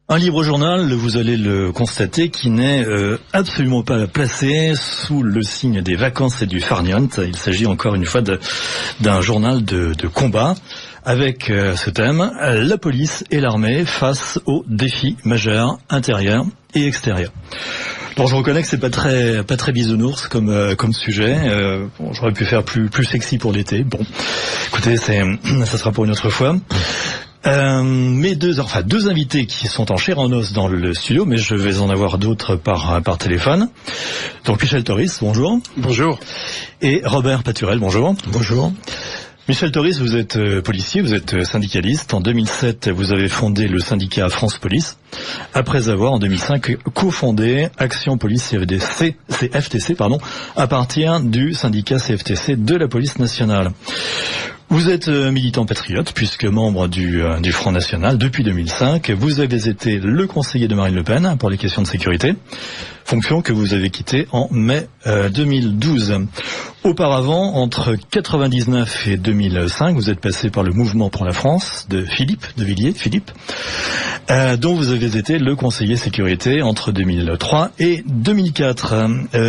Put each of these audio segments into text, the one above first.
Un libre journal, vous allez le constater, qui n'est absolument pas placé sous le signe des vacances et du farniente. Il s'agit encore une fois d'un journal de combat avec ce thème, la police et l'armée face aux défis majeurs intérieurs et extérieurs. Bon, je reconnais que c'est pas très bisounours comme sujet. Bon, j'aurais pu faire plus sexy pour l'été. Bon, écoutez, ça sera pour une autre fois. Mes deux invités qui sont en chair en os dans le studio, mais je vais en avoir d'autres par téléphone. Donc Michel Thoris, bonjour. Bonjour. Et Robert Paturel, bonjour. Bonjour. Michel Thoris, vous êtes policier, vous êtes syndicaliste. En 2007, vous avez fondé le syndicat France Police, après avoir en 2005 cofondé Action Police CFTC, à partir du syndicat CFTC de la police nationale. Vous êtes militant patriote, puisque membre du Front National depuis 2005. Vous avez été le conseiller de Marine Le Pen pour les questions de sécurité, fonction que vous avez quittée en mai 2012. Auparavant, entre 99 et 2005, vous êtes passé par le Mouvement pour la France de Philippe de Villiers, dont vous avez été le conseiller sécurité entre 2003 et 2004.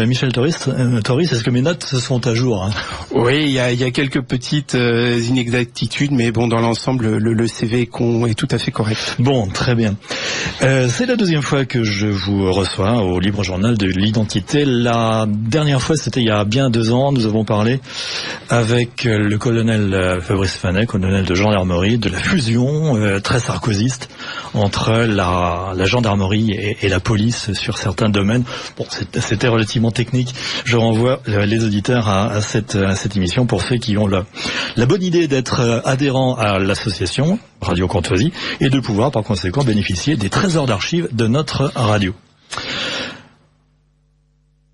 Michel Thoris, est-ce que mes notes sont à jour, hein? Oui, il y a quelques petites inexactitudes, mais bon, dans l'ensemble, le CV est tout à fait correct. Bon, très bien. C'est la deuxième fois que je vous reçois au Libre Journal de l'Identité. La dernière fois, c'était il y a bien 2 ans. Nous avons parlé avec le colonel Fabrice Fanet, colonel de gendarmerie, de la fusion très sarkozyste entre la gendarmerie et la police sur certains domaines. Bon, c'était relativement technique. Je renvoie les auditeurs à cette émission pour ceux qui ont la bonne idée d'être adhérents à l'association Radio Courtoisie et de pouvoir par conséquent bénéficier des trésors d'archives de notre radio.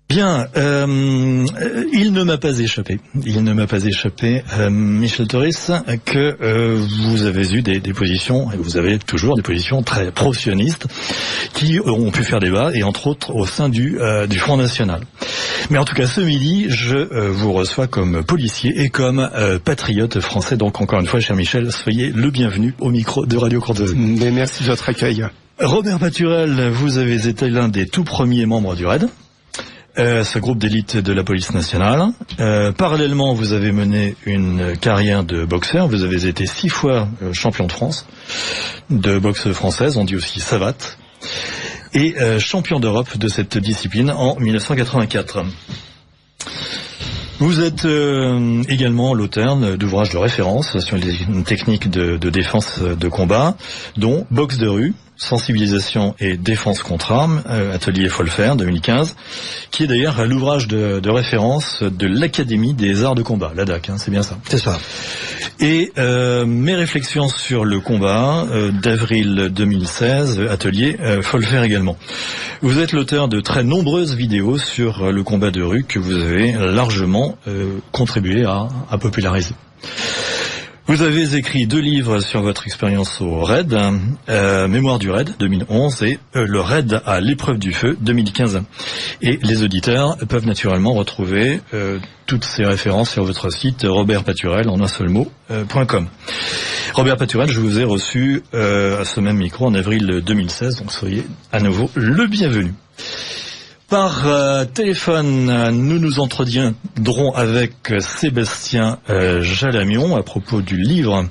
Bien, il ne m'a pas échappé, Michel Thoris, que vous avez eu des positions, et vous avez toujours des positions très pro-sionistes, qui ont pu faire débat, et entre autres au sein du Front National. Mais en tout cas, ce midi, je vous reçois comme policier et comme patriote français. Donc encore une fois, cher Michel, soyez le bienvenu au micro de Radio Courtoisie. Merci de votre accueil. Robert Paturel, vous avez été l'un des tout premiers membres du RAID. Ce groupe d'élite de la police nationale. Parallèlement, vous avez mené une carrière de boxeur. Vous avez été 6 fois champion de France de boxe française, on dit aussi savate, et champion d'Europe de cette discipline en 1984. Vous êtes également l'auteur d'ouvrages de référence sur les techniques de défense de combat, dont Boxe de rue, sensibilisation et défense contre armes, atelier Folfer 2015, qui est d'ailleurs l'ouvrage de référence de l'Académie des arts de combat, l'ADAC, hein, c'est bien ça. C'est ça. Et mes réflexions sur le combat d'avril 2016, atelier Folfer également. Vous êtes l'auteur de très nombreuses vidéos sur le combat de rue que vous avez largement contribué à populariser. Vous avez écrit 2 livres sur votre expérience au RAID, Mémoire du RAID 2011 et le RAID à l'épreuve du feu 2015. Et les auditeurs peuvent naturellement retrouver toutes ces références sur votre site robertpaturel en un seul mot.com. Robert Paturel, je vous ai reçu à ce même micro en avril 2016, donc soyez à nouveau le bienvenu. Par téléphone, nous entretiendrons avec Sébastien Jalamion à propos du livre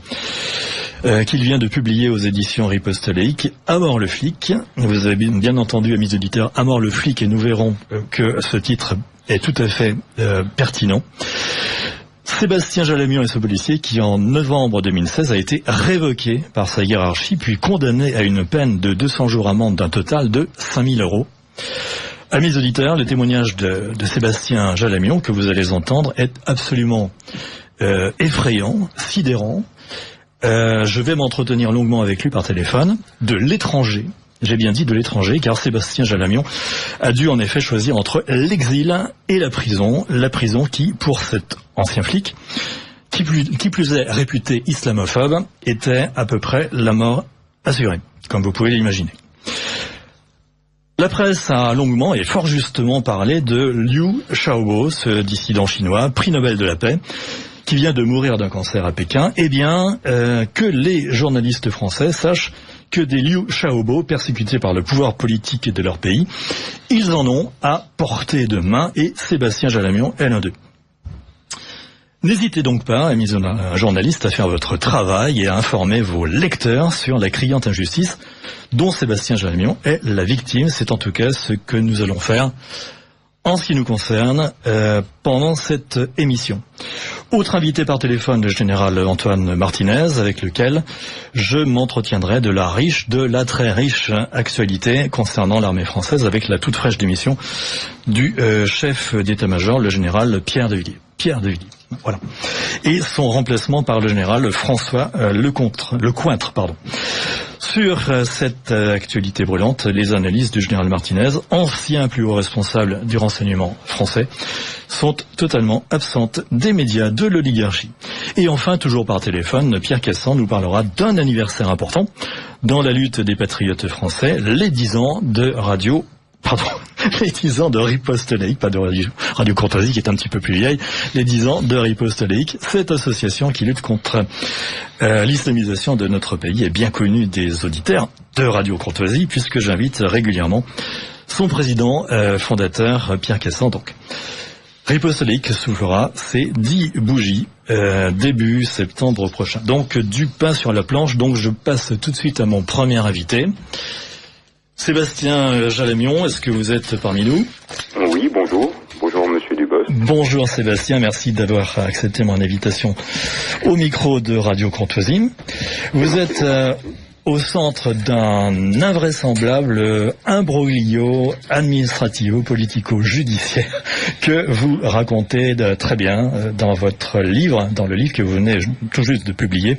qu'il vient de publier aux éditions Riposte Laïque, À mort le flic. Vous avez bien entendu, amis auditeurs, À mort le flic, et nous verrons que ce titre est tout à fait pertinent. Sébastien Jalamion est ce policier qui, en novembre 2016, a été révoqué par sa hiérarchie, puis condamné à une peine de 200 jours amende d'un total de 5 000 €. Amis auditeurs, le témoignage de Sébastien Jalamion que vous allez entendre est absolument effrayant, sidérant. Je vais m'entretenir longuement avec lui par téléphone de l'étranger. J'ai bien dit de l'étranger, car Sébastien Jalamion a dû en effet choisir entre l'exil et la prison qui, pour cet ancien flic, qui plus est réputé islamophobe, était à peu près la mort assurée, comme vous pouvez l'imaginer. La presse a longuement et fort justement parlé de Liu Xiaobo, ce dissident chinois, prix Nobel de la paix, qui vient de mourir d'un cancer à Pékin. Eh bien, que les journalistes français sachent que des Liu Xiaobo persécutés par le pouvoir politique de leur pays. Ils en ont à portée de main et Sébastien Jalamion est l'un d'eux. N'hésitez donc pas, amis journalistes, à faire votre travail et à informer vos lecteurs sur la criante injustice dont Sébastien Jalamion est la victime. C'est en tout cas ce que nous allons faire en ce qui nous concerne pendant cette émission. Autre invité par téléphone, le général Antoine Martinez, avec lequel je m'entretiendrai de la très riche actualité concernant l'armée française, avec la toute fraîche démission du chef d'état-major, le général Pierre de Villiers. Voilà. Et son remplacement par le général François Lecointre. Sur cette actualité brûlante, les analyses du général Martinez, ancien plus haut responsable du renseignement français, sont totalement absentes des médias, de l'oligarchie. Et enfin, toujours par téléphone, Pierre Cassan nous parlera d'un anniversaire important dans la lutte des patriotes français, les 10 ans de Riposte Laïque, pas de Radio Courtoisie qui est un petit peu plus vieille, les 10 ans de Riposte Laïque, cette association qui lutte contre l'islamisation de notre pays est bien connue des auditeurs de Radio Courtoisie, puisque j'invite régulièrement son président fondateur, Pierre Cassan. Donc, Riposte Laïque soufflera ses 10 bougies début septembre prochain. Donc, du pain sur la planche. Donc, je passe tout de suite à mon premier invité. Sébastien Jalamion, est-ce que vous êtes parmi nous? Oui, bonjour. Bonjour, monsieur Dubos. Bonjour Sébastien, merci d'avoir accepté mon invitation au micro de Radio Courtoisie. Vous êtes au centre d'un invraisemblable imbroglio administrativo-politico-judiciaire que vous racontez très bien dans votre livre, dans le livre que vous venez tout juste de publier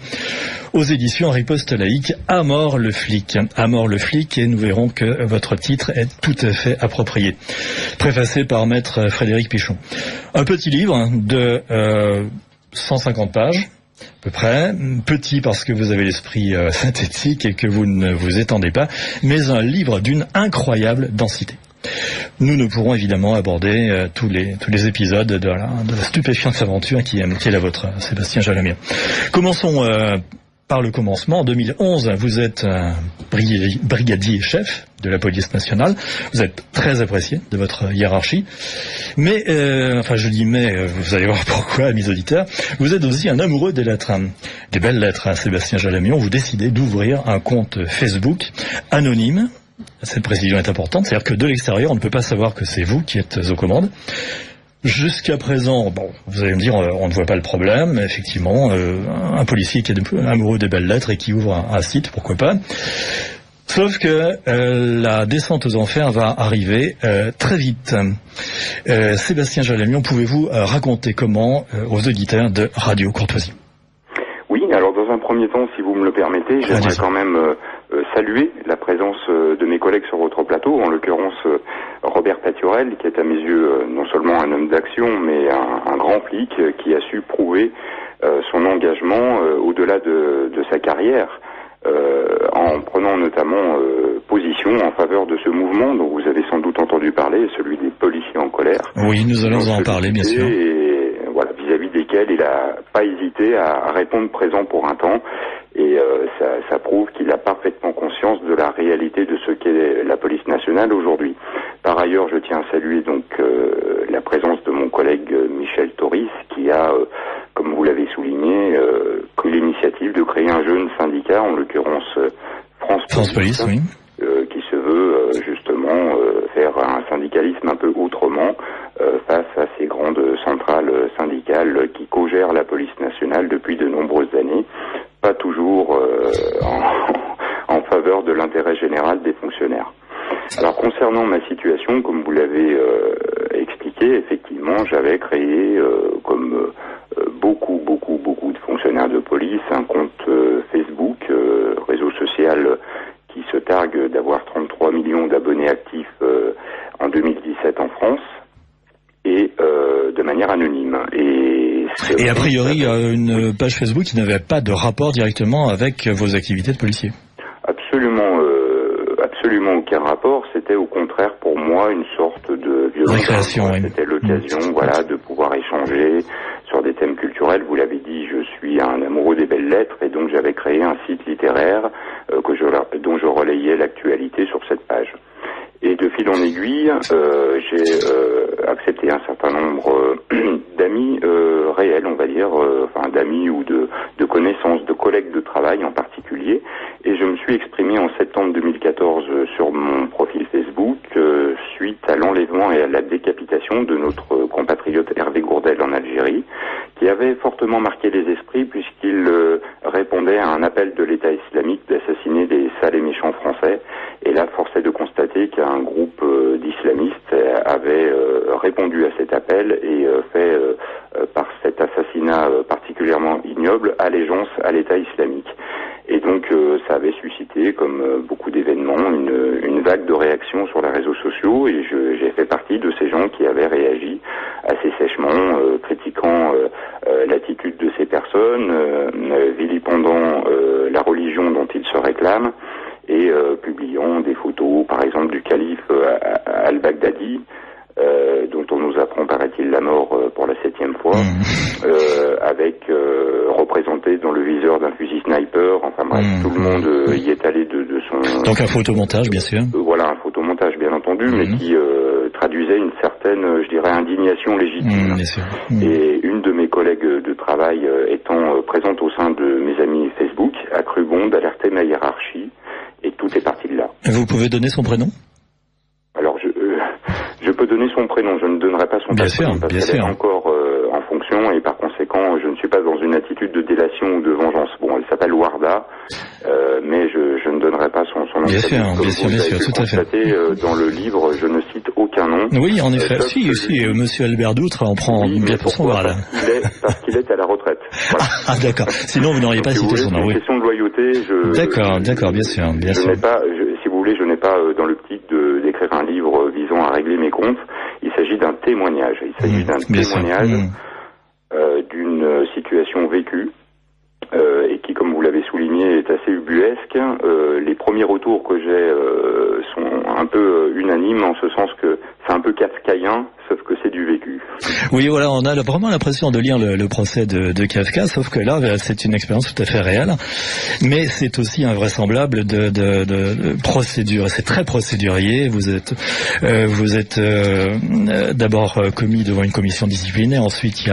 aux éditions Riposte Laïque, À mort le flic. À mort le flic, et nous verrons que votre titre est tout à fait approprié. Préfacé par maître Frédéric Pichon. Un petit livre de 150 pages, à peu près, petit parce que vous avez l'esprit synthétique et que vous ne vous étendez pas, mais un livre d'une incroyable densité. Nous ne pourrons évidemment aborder tous les épisodes de la stupéfiante aventure qui est la vôtre, Sébastien Jalamion. Commençons par le commencement. En 2011, vous êtes brigadier chef de la police nationale. Vous êtes très apprécié de votre hiérarchie. Mais, vous allez voir pourquoi, amis auditeurs, vous êtes aussi un amoureux des lettres. Des belles lettres, Sébastien Jalamion. Vous décidez d'ouvrir un compte Facebook anonyme. Cette précision est importante, c'est-à-dire que de l'extérieur, on ne peut pas savoir que c'est vous qui êtes aux commandes. Jusqu'à présent, vous allez me dire, on ne voit pas le problème. Effectivement, un policier qui est amoureux des belles lettres et qui ouvre un site, pourquoi pas. Sauf que la descente aux enfers va arriver très vite. Sébastien Jalamion, pouvez-vous raconter comment aux auditeurs de Radio Courtoisie? Oui, alors dans un premier temps, si vous me le permettez, j'aimerais quand même saluer la présence de mes collègues sur votre plateau, en l'occurrence Robert Paturel, qui est à mes yeux non seulement un homme d'action, mais un grand flic qui a su prouver son engagement au-delà de sa carrière, en prenant notamment position en faveur de ce mouvement dont vous avez sans doute entendu parler, celui des policiers en colère. Oui, nous allons en parler, bien sûr. Et voilà, vis-à-vis desquels il n'a pas hésité à répondre présent pour un temps. Et ça prouve qu'il a parfaitement conscience de la réalité de ce qu'est la police nationale aujourd'hui. Par ailleurs, je tiens à saluer donc la présence de mon collègue Michel Toris, qui a, comme vous l'avez souligné, pris l'initiative de créer un jeune syndicat, en l'occurrence France Police, oui. Qui se veut justement faire un syndicalisme un peu autrement face à ces grandes centrales syndicales qui co-gèrent la police nationale depuis de nombreuses années, pas toujours en faveur de l'intérêt général des fonctionnaires. Alors concernant ma situation, comme vous l'avez expliqué, effectivement, j'avais créé, comme beaucoup de fonctionnaires de police, un compte Facebook, réseau social qui se targue d'avoir 33 millions d'abonnés actifs en 2017 en France, et de manière anonyme. Et a priori, une page Facebook qui n'avait pas de rapport directement avec vos activités de policier. Absolument aucun rapport. C'était au contraire pour moi une sorte de violence. Récréation, oui. C'était l'occasion, de pouvoir échanger sur des thèmes culturels. Vous l'avez dit, je suis un amoureux des belles lettres, et donc j'avais créé un site littéraire dont je relayais l'actualité sur cette page. Et de fil en aiguille, j'ai accepté un certain nombre d'amis réels, on va dire, d'amis ou de connaissances, de collègues de travail en particulier. Et je me suis exprimé en septembre 2014 sur mon profil Facebook suite à l'enlèvement et à la décapitation de notre compatriote Hervé Gourdel en Algérie, qui avait fortement marqué les esprits puisqu'il répondait à un appel de l'État islamique d'assassiner des sales et méchants Français. Et là, force est de constater qu'un groupe d'islamistes avait répondu à cet appel et fait, par cet assassinat particulièrement ignoble, allégeance à l'État islamique. Et donc, ça avait suscité, comme beaucoup d'événements, une vague de réactions sur les réseaux sociaux, et j'ai fait partie de ces gens qui avaient réagi assez sèchement, critiquant l'attitude de ces personnes, vilipendant la religion dont ils se réclament, et publiant des photos, par exemple, du calife al-Baghdadi, dont on nous apprend, paraît-il, la mort pour la 7e fois, avec représenté dans le viseur d'un fusil sniper. Enfin bref, tout le monde y est allé de son... Donc un photomontage, bien sûr. Voilà, un photomontage, bien entendu, mais qui traduisait une certaine, je dirais, indignation légitime. Bien sûr. Et une de mes collègues de travail étant présente au sein de mes amis Facebook, a cru bon d'alerter ma hiérarchie, et tout est parti de là. Vous pouvez donner son prénom ? Alors, je peux donner son prénom, je ne donnerai pas son prénom parce qu'elle est encore en fonction, et par conséquent, je ne suis pas dans une attitude de délation ou de vengeance. Bon, elle s'appelle Warda, mais je ne donnerai pas son nom. Bien sûr, tout à fait. Dans le livre, je ne cite aucun nom. Oui, en effet. Si, Monsieur Albert Doutre en prend bien pour son Warda. Parce qu'il est à la retraite. Voilà. Ah, d'accord. Sinon, vous n'auriez pas cité son nom. C'est une question de loyauté. D'accord, bien sûr. Si vous voulez, je n'ai pas dans l'optique d'écrire un livre visant à régler mes comptes. Il s'agit d'un témoignage. Il s'agit d'un témoignage d'une situation vécue et qui, comme vous l'avez souligné, est assez ubuesque. Les premiers retours que j'ai sont un peu unanimes, en ce sens que c'est un peu kafkaïen, sauf que c'est du vécu. Oui, voilà, on a vraiment l'impression de lire le procès de Kafka, sauf que là, c'est une expérience tout à fait réelle, mais c'est aussi invraisemblable de procédure. C'est très procédurier. Vous êtes d'abord commis devant une commission disciplinaire. Ensuite,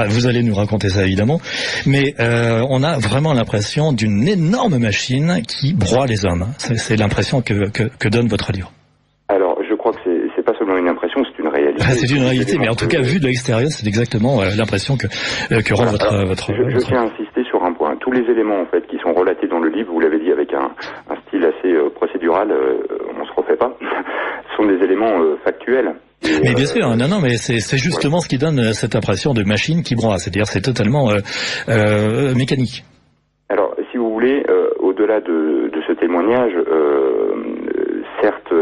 vous allez nous raconter ça évidemment, mais on a vraiment l'impression d'une énorme machine qui broie les hommes. C'est l'impression que donne votre livre. Alors, je crois que c'est pas seulement une impression, c'est une réalité. C'est une réalité, mais en tout cas, vu de l'extérieur, c'est exactement l'impression que rend votre... Je tiens à insister sur un point. Tous les éléments, en fait, qui sont relatés dans le livre, vous l'avez dit, avec un style assez procédural, on se refait pas, sont des éléments factuels. Mais bien sûr, non, mais c'est justement ce qui donne cette impression de machine qui broie. C'est-à-dire, c'est totalement mécanique. Alors, si vous voulez, au-delà de ce témoignage, certes,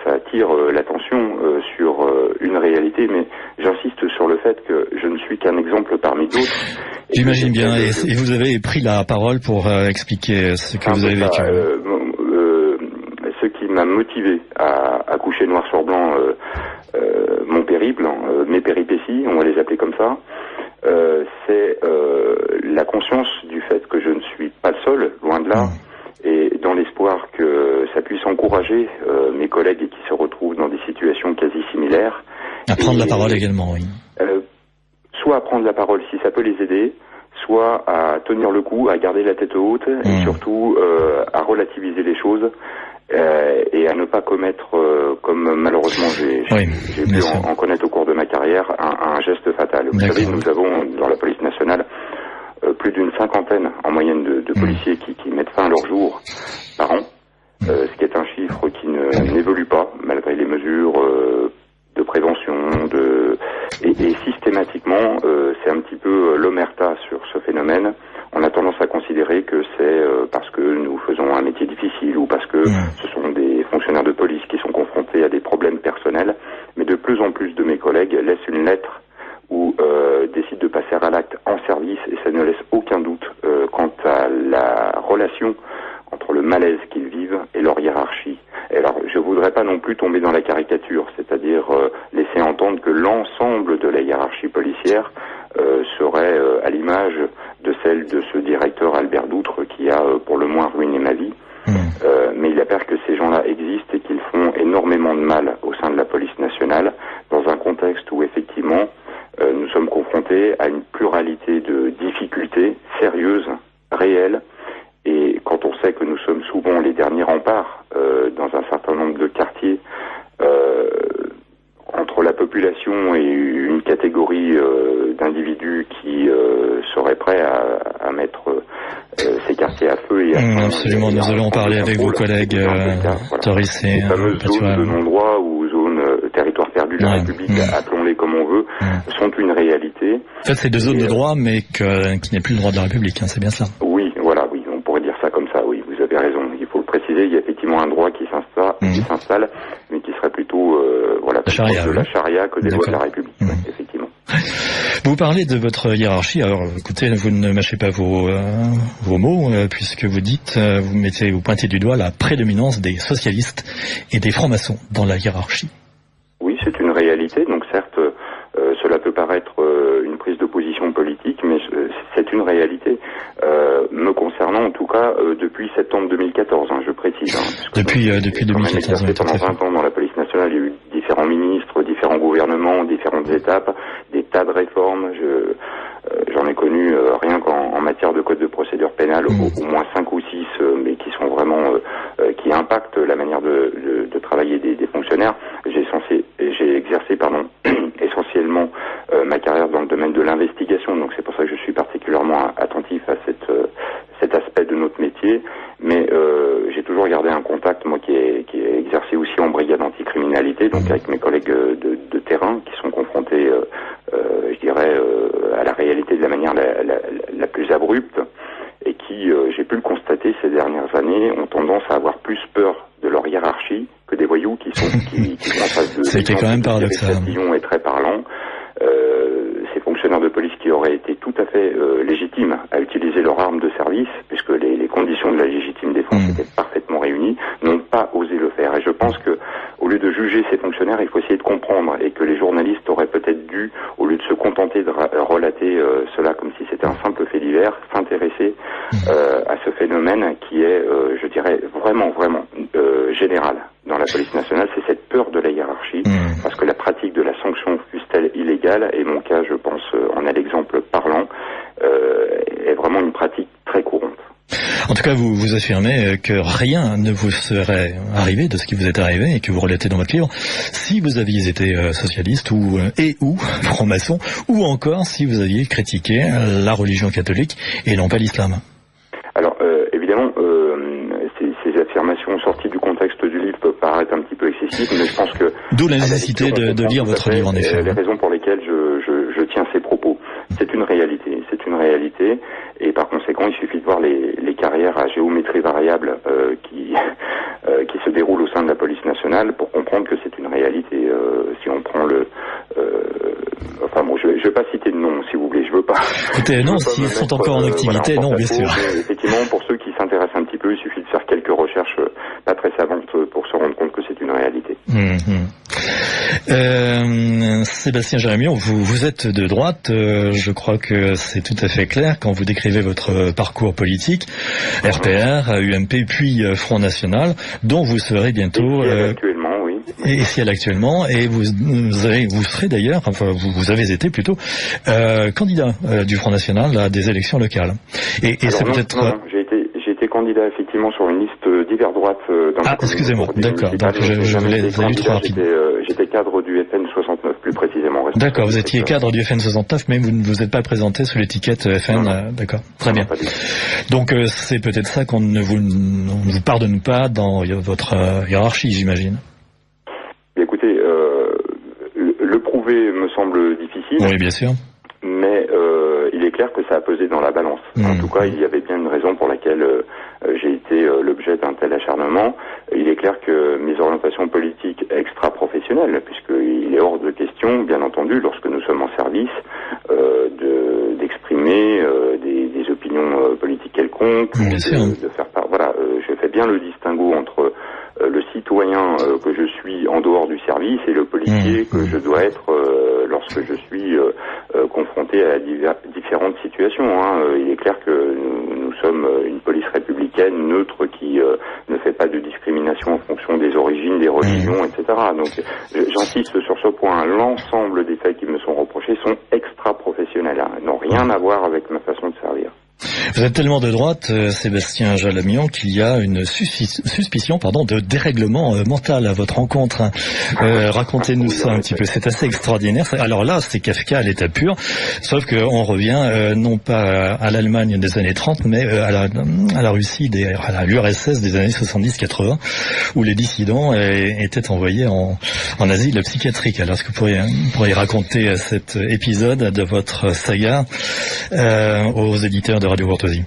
ça attire l'attention sur une réalité, mais j'insiste sur le fait que je ne suis qu'un exemple parmi d'autres. J'imagine bien, et vous avez pris la parole pour expliquer ce que vous avez vécu. Ce qui m'a motivé à coucher noir sur blanc mon périple, mes péripéties, on va les appeler comme ça, c'est la conscience du fait que je ne suis pas le seul, loin de là, et dans l'espoir que ça puisse encourager mes collègues qui se retrouvent dans des situations quasi similaires. À prendre la parole également, oui. Soit à prendre la parole si ça peut les aider, soit à tenir le coup, à garder la tête haute, et surtout à relativiser les choses. Et à ne pas commettre, comme malheureusement j'ai pu en connaître au cours de ma carrière, un geste fatal. Vous savez, nous avons dans la police nationale plus d'une 50aine en moyenne de policiers qui mettent fin à leur jour par an, ce qui est un chiffre qui n'évolue pas malgré les mesures de prévention, et systématiquement c'est un petit peu l'omerta sur ce phénomène. On a tendance à considérer que c'est parce que nous faisons un métier difficile ou parce que ce sont des fonctionnaires de police qui sont confrontés à des problèmes personnels, mais de plus en plus de mes collègues laissent une lettre ou décident de passer à l'acte en service, et ça ne laisse aucun doute quant à la relation entre le malaise qu'ils vivent et leur hiérarchie. Et alors, je voudrais pas non plus tomber dans la caricature, c'est-à-dire laisser entendre que l'ensemble de la hiérarchie policière serait à l'image de celle de ce directeur Albert Doutre qui a pour le moins ruiné ma vie. part dans un certain nombre de quartiers entre la population et une catégorie d'individus qui seraient prêts à mettre ces quartiers à feu et à absolument, nous allons en parler avec vos collègues Toris et les fameuses zones de non-droit ou zones territoires perdus de la République, appelons-les comme on veut, sont une réalité. En fait, c'est 2 zones de droit, mais qui n'est plus le droit de la République, hein, c'est bien cela. Oui, voilà, oui, on pourrait dire ça comme ça, oui, vous avez raison. Il faut le préciser, il y a effectivement un droit qui s'installe, mais qui serait plutôt la charia que des lois de la République, effectivement. Vous parlez de votre hiérarchie. Alors, écoutez, vous ne mâchez pas vos mots, puisque vous dites, vous pointez du doigt la prédominance des socialistes et des francs-maçons dans la hiérarchie. Oui, c'est une réalité. Donc, certes, cela peut paraître une prise de position politique, mais c'est une réalité. Me concernant, en tout cas, depuis septembre 2014, je précise. Depuis 2014. Pendant 20 ans dans la police nationale, il y a eu différents ministres, différents gouvernements, différentes étapes, des tas de réformes. J'en ai connu rien qu'en matière de code de procédure pénale, au moins 5 ou 6, mais qui sont vraiment qui impactent la manière de travailler des fonctionnaires. J'ai exercé essentiellement ma carrière dans le domaine de l'investigation, donc c'est pour ça que je suis particulièrement attentif à cet aspect de notre métier. Mais j'ai toujours gardé un contact, moi, qui est exercé aussi en brigade anticriminalité, donc avec mes collègues de terrain qui sont confrontés, je dirais, à la réalité de la manière la plus abrupte, et qui, j'ai pu le constater ces dernières années, ont tendance à avoir plus peur de leur hiérarchie que des voyous qui sont en face de. C'était quand même paradoxal. Est très parlant. Ces fonctionnaires de police qui auraient été tout à fait légitimes à utiliser leur arme de service, puisque les conditions de la légitime défense étaient parfaitement réunies, n'ont pas osé le faire. Et je pense que, au lieu de juger ces fonctionnaires, il faut essayer de comprendre, et que les journalistes auraient peut-être dû, au lieu de se contenter de relater cela comme si c'était un simple fait divers, s'intéresser à ce phénomène qui est, je dirais, vraiment général dans la police nationale. C'est cette peur de la hiérarchie, parce que la pratique de la sanction, fût-elle illégale, et mon cas, je pense, en est l'exemple parlant, est vraiment une pratique très courante. En tout cas, vous affirmez que rien ne vous serait arrivé de ce qui vous est arrivé et que vous relatez dans votre livre si vous aviez été socialiste ou franc-maçon, ou encore si vous aviez critiqué la religion catholique et non pas l'islam. Alors, évidemment, ces affirmations sorties du contexte du livre peuvent paraître un petit peu excessives, mais je pense que... D'où la nécessité de lire votre livre, en effet. Les raisons pour lesquelles je tiens ces propos. C'est une réalité, et par conséquent, il suffit de voir les carrières à géométrie variable qui se déroulent au sein de la police nationale pour comprendre que c'est une réalité. Si on prend je vais pas citer de nom, si vous voulez, je veux pas. Écoutez, non, s'ils sont encore en activité, non, bien sûr. Effectivement, pour ceux qui s'intéressent un petit peu, il suffit de faire quelques recherches pas très savantes pour se rendre compte que c'est une réalité. Sébastien Jérémion, vous êtes de droite, je crois que c'est tout à fait clair quand vous décrivez votre parcours politique, RPR, UMP, puis Front National, dont vous serez bientôt... actuellement, oui. Et ciel actuellement, et vous serez d'ailleurs, enfin vous avez été plutôt, candidat du Front National à des élections locales. Et c'est peut-être... Non, j'ai été candidat effectivement sur une liste d'hiver droite dans excusez-moi, d'accord, donc je voulais aller trop rapide. J'étais cadre du FN 69 plus précisément. D'accord, vous étiez cadre du FN 69, mais vous ne vous êtes pas présenté sous l'étiquette FN, d'accord, très bien. Donc c'est peut-être ça qu'on ne vous pardonne pas dans votre hiérarchie, j'imagine. Écoutez, le prouver me semble difficile. Oui, bien sûr. Mais il est clair que ça a pesé dans la balance. En tout cas, il y avait bien une raison pour laquelle j'ai été l'objet d'un tel acharnement. Il est clair que mes orientations politiques extra-professionnelles, puisqu'il est hors de question, bien entendu, lorsque nous sommes en service, d'exprimer des opinions politiques quelconques, de faire part. Voilà, je fais bien le distinguo entre le citoyen que je suis en dehors du service et le policier que je dois être lorsque je suis confronté à différentes situations. Il est clair que nous sommes une police républicaine neutre qui ne fait pas de discrimination en fonction des origines, des religions, etc. Donc j'insiste sur ce point. L'ensemble des faits qui me sont reprochés sont extra-professionnels, n'ont rien à voir avec ma façon de servir. Vous êtes tellement de droite, Sébastien Jalamian, qu'il y a une suspicion de dérèglement mental à votre rencontre. Racontez-nous ça un petit peu, c'est assez extraordinaire. Alors là, c'est Kafka à l'état pur, sauf qu'on revient non pas à l'Allemagne des années 30, mais à la Russie, à l'URSS des années 70-80, où les dissidents étaient envoyés en asile psychiatrique. Alors est-ce que vous pourriez raconter cet épisode de votre saga aux éditeurs de Radio Courtoisie?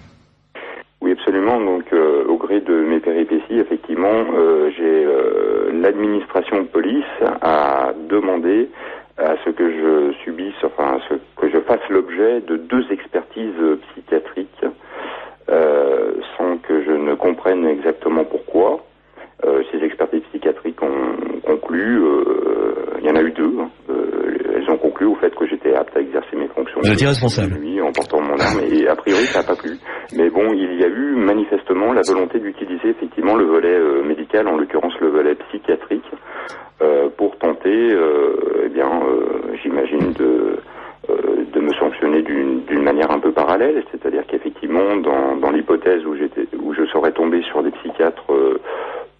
Oui, absolument. Donc, au gré de mes péripéties, effectivement, l'administration de police a demandé à ce que je subisse, à ce que je fasse l'objet de 2 expertises psychiatriques, sans que je ne comprenne exactement pourquoi. Ces expertises psychiatriques ont conclu, il y en a eu 2, elles ont conclu au fait que j'étais apte à exercer mes fonctions. Vous étiez responsable. Oui, en portant mon arme, et a priori ça n'a pas plu. Mais bon, il y a eu manifestement la volonté d'utiliser effectivement le volet médical, en l'occurrence le volet psychiatrique, pour tenter, j'imagine, de me sanctionner d'une manière un peu parallèle, c'est-à-dire qu'effectivement, dans l'hypothèse où je serais tombé sur des psychiatres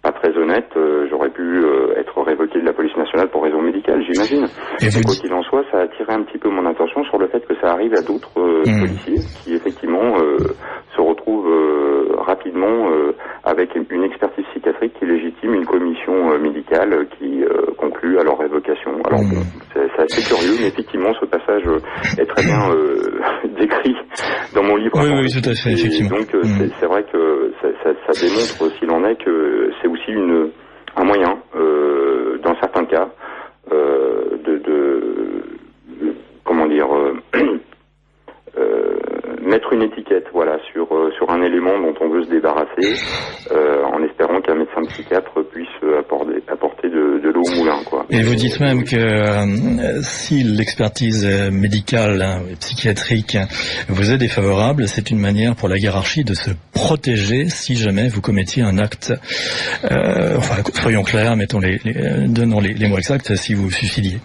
pas très honnêtes, j'aurais pu être révoqué de la police nationale pour raison médicale, j'imagine. Et quoi qu'il en soit, ça a attiré un petit peu mon attention sur le fait que ça arrive à d'autres policiers qui effectivement se retrouvent rapidement avec une expertise psychiatrique qui légitime une commission médicale qui conclut à leur révocation. Alors bon, c'est assez curieux, mais effectivement ce passage est très bien décrit dans mon livre. Oui, tout à fait, effectivement. Donc c'est vrai que ça démontre, s'il en est, que c'est aussi un moyen, dans certains cas, mettre une étiquette, sur un élément dont on veut se débarrasser, en espérant qu'un médecin psychiatre puisse apporter de l'eau au moulin, quoi. Et vous dites même que si l'expertise médicale et psychiatrique vous est défavorable, c'est une manière pour la hiérarchie de se protéger si jamais vous commettiez un acte, soyons clairs, donnons les mots exacts, si vous vous suicidiez.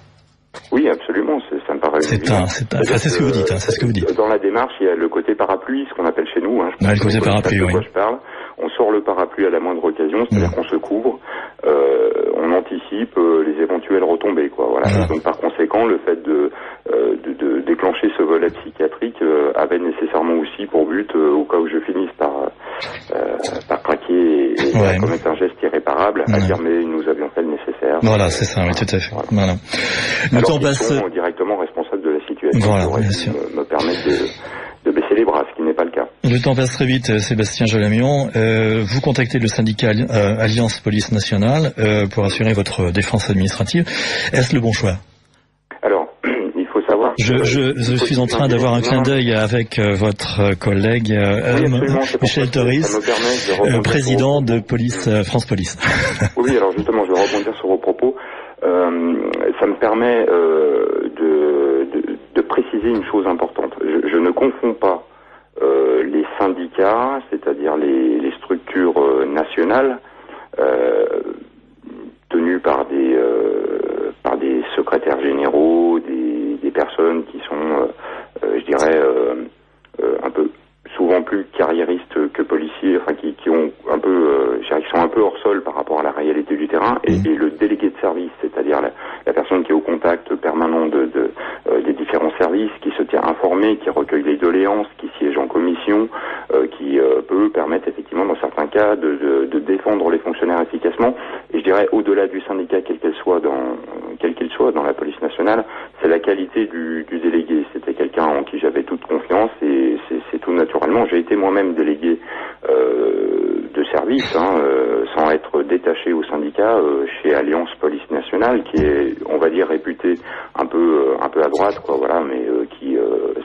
Oui, absolument, ça me paraît évident. C'est ce que vous dites, c'est ce que vous dites. Dans la démarche, il y a le côté parapluie, ce qu'on appelle chez nous. Le côté parapluie, oui. Je parle. On sort le parapluie à la moindre occasion, c'est-à-dire qu'on se couvre, on anticipe les éventuelles retombées, quoi. Voilà. Ah. Donc par conséquent, le fait de déclencher ce volet psychiatrique avait nécessairement aussi pour but, au cas où je finisse par craquer et commettre un geste irréparable, à dire mais nous avions fait le nécessaire. Voilà, c'est ça, oui, tout à fait. Voilà. Le temps passe. Ils sont directement responsables de la situation. Voilà, bien sûr. Me permettre de baisser les bras, ce qui n'est pas le cas. Le temps passe très vite, Sébastien Jalamian. Vous contactez le syndicat Alliance Police Nationale pour assurer votre défense administrative. Est-ce le bon choix? Alors, il faut savoir... Je suis en train d'avoir un clin d'œil avec votre collègue Michel Toris, président de France Police. Oui, alors justement, je vais rebondir sur vos propos. Ça me permet de préciser une chose importante. Je ne confonds pas les syndicats, c'est-à-dire les structures nationales tenues par des secrétaires généraux, des personnes qui sont, je dirais, un peu souvent plus carriéristes que policiers, enfin qui ont un peu, qui sont un peu hors sol par rapport à la réalité du terrain, et le délégué de service, c'est-à-dire la personne qui est au contact permanent des différents services, qui se tient informé, qui recueille les doléances, qui siège en commission, qui peut permettre effectivement dans certains cas de défendre les fonctionnaires efficacement. Et je dirais au-delà du syndicat, quel qu'il soit dans la police nationale, c'est la qualité du délégué. C'était quelqu'un en qui j'avais toute confiance, et c'est tout naturellement. J'ai été moi-même délégué de service, sans être détaché au syndicat, chez Alliance Police Nationale, qui est, on va dire, réputé un peu à droite, quoi, voilà, mais qui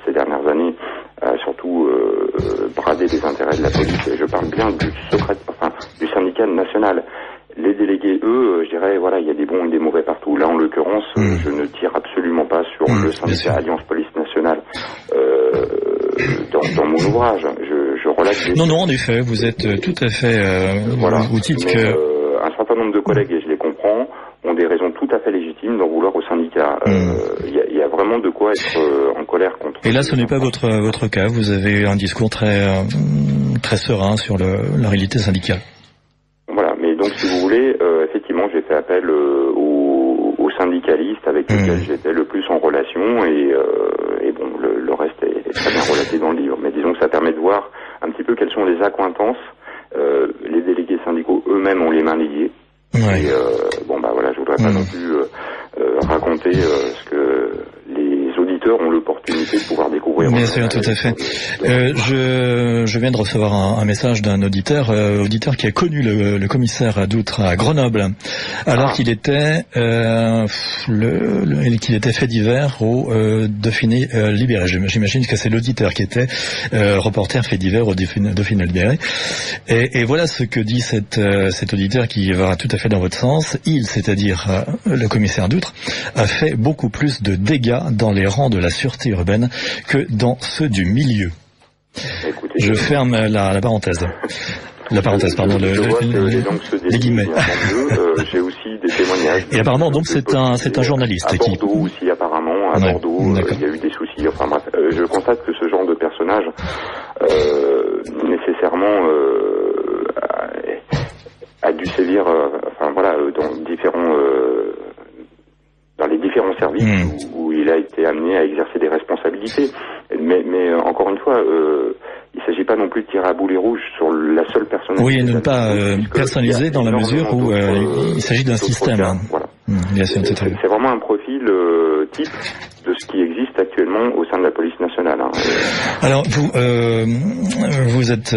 ces dernières années a surtout bradé les intérêts de la police. Et je parle bien du syndicat national. Les délégués, eux, je dirais, voilà, il y a des bons et des mauvais partout. Là, en l'occurrence, je ne tire absolument pas sur le syndicat Alliance Police Nationale dans mon ouvrage. Je relate. Non, en effet, vous êtes tout à fait. Voilà. Vous dites que un certain nombre de collègues, et je les comprends, ont des raisons tout à fait légitimes d'en vouloir au syndicat. Il y a vraiment de quoi être en colère contre. Et là, ce n'est pas votre cas. Vous avez un discours très serein sur la réalité syndicale. Voilà, mais donc si vous voulez, effectivement, j'ai fait appel aux syndicalistes avec lesquels j'étais le plus en relation, et bon, le reste est très bien relaté dans le livre. Mais disons que ça permet de voir un petit peu quelles sont les accointances. Les délégués syndicaux eux-mêmes ont les mains liées. Ouais. Et bon, bah voilà, je voudrais pas non plus raconter ce que les auditeurs ont l'opportunité de pouvoir découvrir. Bien sûr, tout à fait. Je viens de recevoir un message d'un auditeur qui a connu le commissaire Doutre à Grenoble, alors qu'il était qu'il était fait divers au Dauphiné Libéré. J'imagine que c'est l'auditeur qui était reporter fait divers au Dauphiné Libéré. Et voilà ce que dit cet auditeur qui va tout à fait dans votre sens. Il, c'est-à-dire le commissaire Doutre, a fait beaucoup plus de dégâts dans les rangs de la sûreté urbaine que dans ceux du milieu. Écoutez, je ferme la parenthèse. La parenthèse, pardon, les guillemets. J'ai aussi des témoignages. Et apparemment, donc, c'est un journaliste à Bordeaux aussi, apparemment. À Bordeaux, il y a eu des soucis. Enfin bref, je constate que ce genre de personnage, nécessairement, a dû sévir, dans les différents services où il a été amené à exercer des responsabilités. Mais encore une fois, il ne s'agit pas non plus de tirer à boulet rouge sur la seule personne. Oui, et ne pas personnaliser dans la mesure où il s'agit d'un système. Voilà. Bien sûr, c'est vraiment un profil type de ce qui existe actuellement au sein de la police nationale. Alors, vous êtes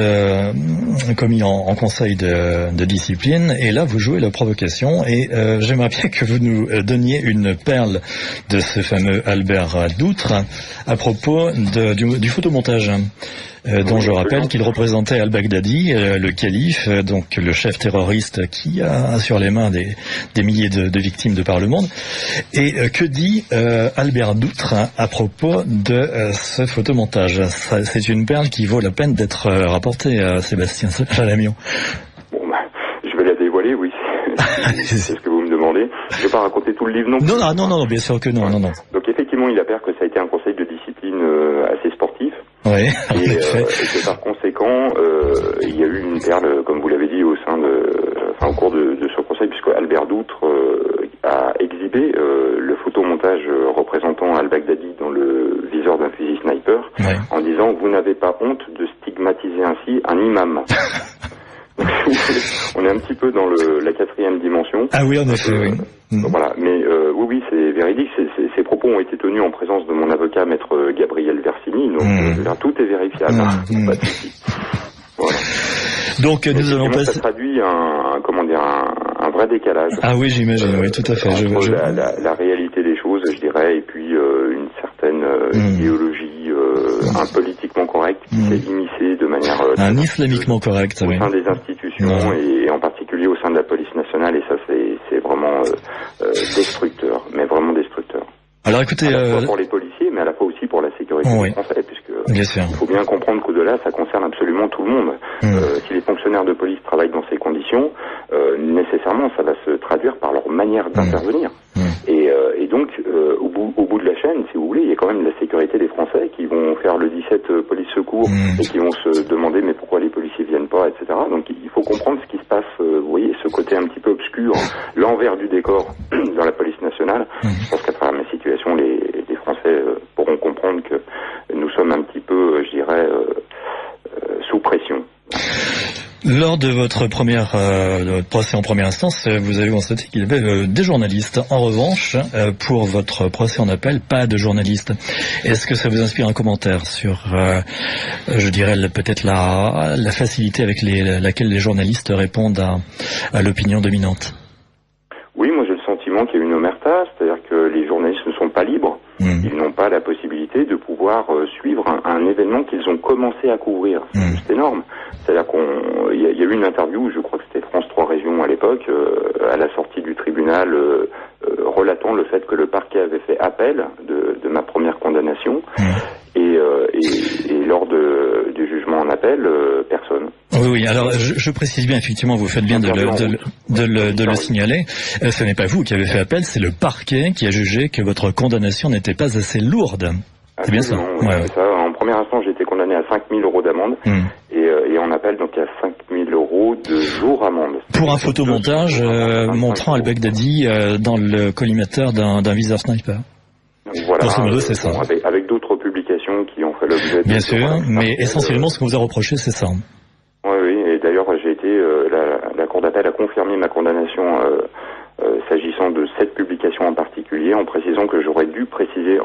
commis en conseil de discipline, et là, vous jouez la provocation, et j'aimerais bien que vous nous donniez une perle de ce fameux Albert Doutre à propos du photomontage. Dont je rappelle qu'il représentait al-Baghdadi, le calife, donc le chef terroriste qui a sur les mains des milliers de victimes de par le monde. Et que dit Albert Doutre à propos de ce photomontage? C'est une perle qui vaut la peine d'être rapportée à Sébastien Jalamion. Bon, je vais la dévoiler, oui. C'est ce que vous me demandez. Je ne vais pas raconter tout le livre non plus. Non, bien sûr que non. Donc effectivement, il apparaît que ça a été un conseil de discipline assez sportif. Oui, et que par conséquent, il y a eu une perle, comme vous l'avez dit, au cours de ce conseil, puisque Albert Doutre a exhibé le photomontage représentant al-Baghdadi dans le viseur d'un fusil sniper, en disant « Vous n'avez pas honte de stigmatiser ainsi un imam ». On est un petit peu dans la quatrième dimension. Ah oui, en effet, oui. Voilà, mais oui, c'est véridique. Ces propos ont été tenus en présence de mon avocat, maître Gabriel Versini, donc tout est vérifiable. Pas de souci. Voilà. Donc nous allons passer. Ça traduit un vrai décalage. Ah oui, j'imagine, oui, tout à fait. La réalité des choses, je dirais, et puis une certaine idéologie un politiquement correcte qui s'est immiscée de manière un islamiquement correct au sein des institutions et en particulier au sein de la police nationale, et ça c'est vraiment destructeur, mais vraiment destructeur. Alors écoutez, à la fois pour les policiers, mais à la fois aussi pour la sécurité des Français, puisque il faut bien comprendre qu'au-delà, ça concerne absolument tout le monde. Si les fonctionnaires de police travaillent dans ces conditions, nécessairement, ça va se traduire par leur manière d'intervenir. Et donc, au bout de la chaîne, si vous voulez, il y a quand même la sécurité des Français qui vont faire le 17 police secours et qui vont se demander mais pourquoi les policiers viennent pas, etc. Donc il faut comprendre ce qui se passe, vous voyez, ce côté un petit peu obscur, l'envers du décor dans la police nationale. Je pense qu'à travers mes situations, les Français pourront comprendre que nous sommes un petit peu, je dirais, sous pression. Lors de votre procès en première instance, vous avez constaté qu'il y avait des journalistes. En revanche, pour votre procès en appel, pas de journalistes. Est-ce que ça vous inspire un commentaire sur, je dirais, peut-être la facilité avec laquelle les journalistes répondent à l'opinion dominante? Oui, moi j'ai le sentiment qu'il y a une omerta, c'est-à-dire que les journalistes ne sont pas libres. Ils n'ont pas la possibilité de pouvoir suivre un événement qu'ils ont commencé à couvrir. C'est juste énorme. C'est-à-dire qu'il y a eu une interview, je crois que c'était France 3 Régions à l'époque, à la sortie du tribunal, relatant le fait que le parquet avait fait appel de ma première condamnation. Et lors du jugement en appel, personne. Oui. Alors, je précise bien, effectivement, vous faites bien de le signaler. Ce n'est pas vous qui avez fait appel, c'est le parquet qui a jugé que votre condamnation n'était pas assez lourde. C'est bien ça. Oui, c'est ça. En premier instant, j'ai été condamné à 5 000 € d'amende. Et en appel, donc, à 5 000 € de jour amende. Pour un photomontage montrant Al-Baghdadi dans le collimateur d'un viseur sniper. Voilà. Grosso modo, c'est ça. Avec d'autres publications qui ont fait l'objet de... Bien sûr, mais essentiellement, ce qu'on vous a reproché, c'est ça. Oui, et d'ailleurs, j'ai été... la Cour d'appel a confirmé ma condamnation s'agissant de cette publication en particulier, en précisant que j'aurais dû préciser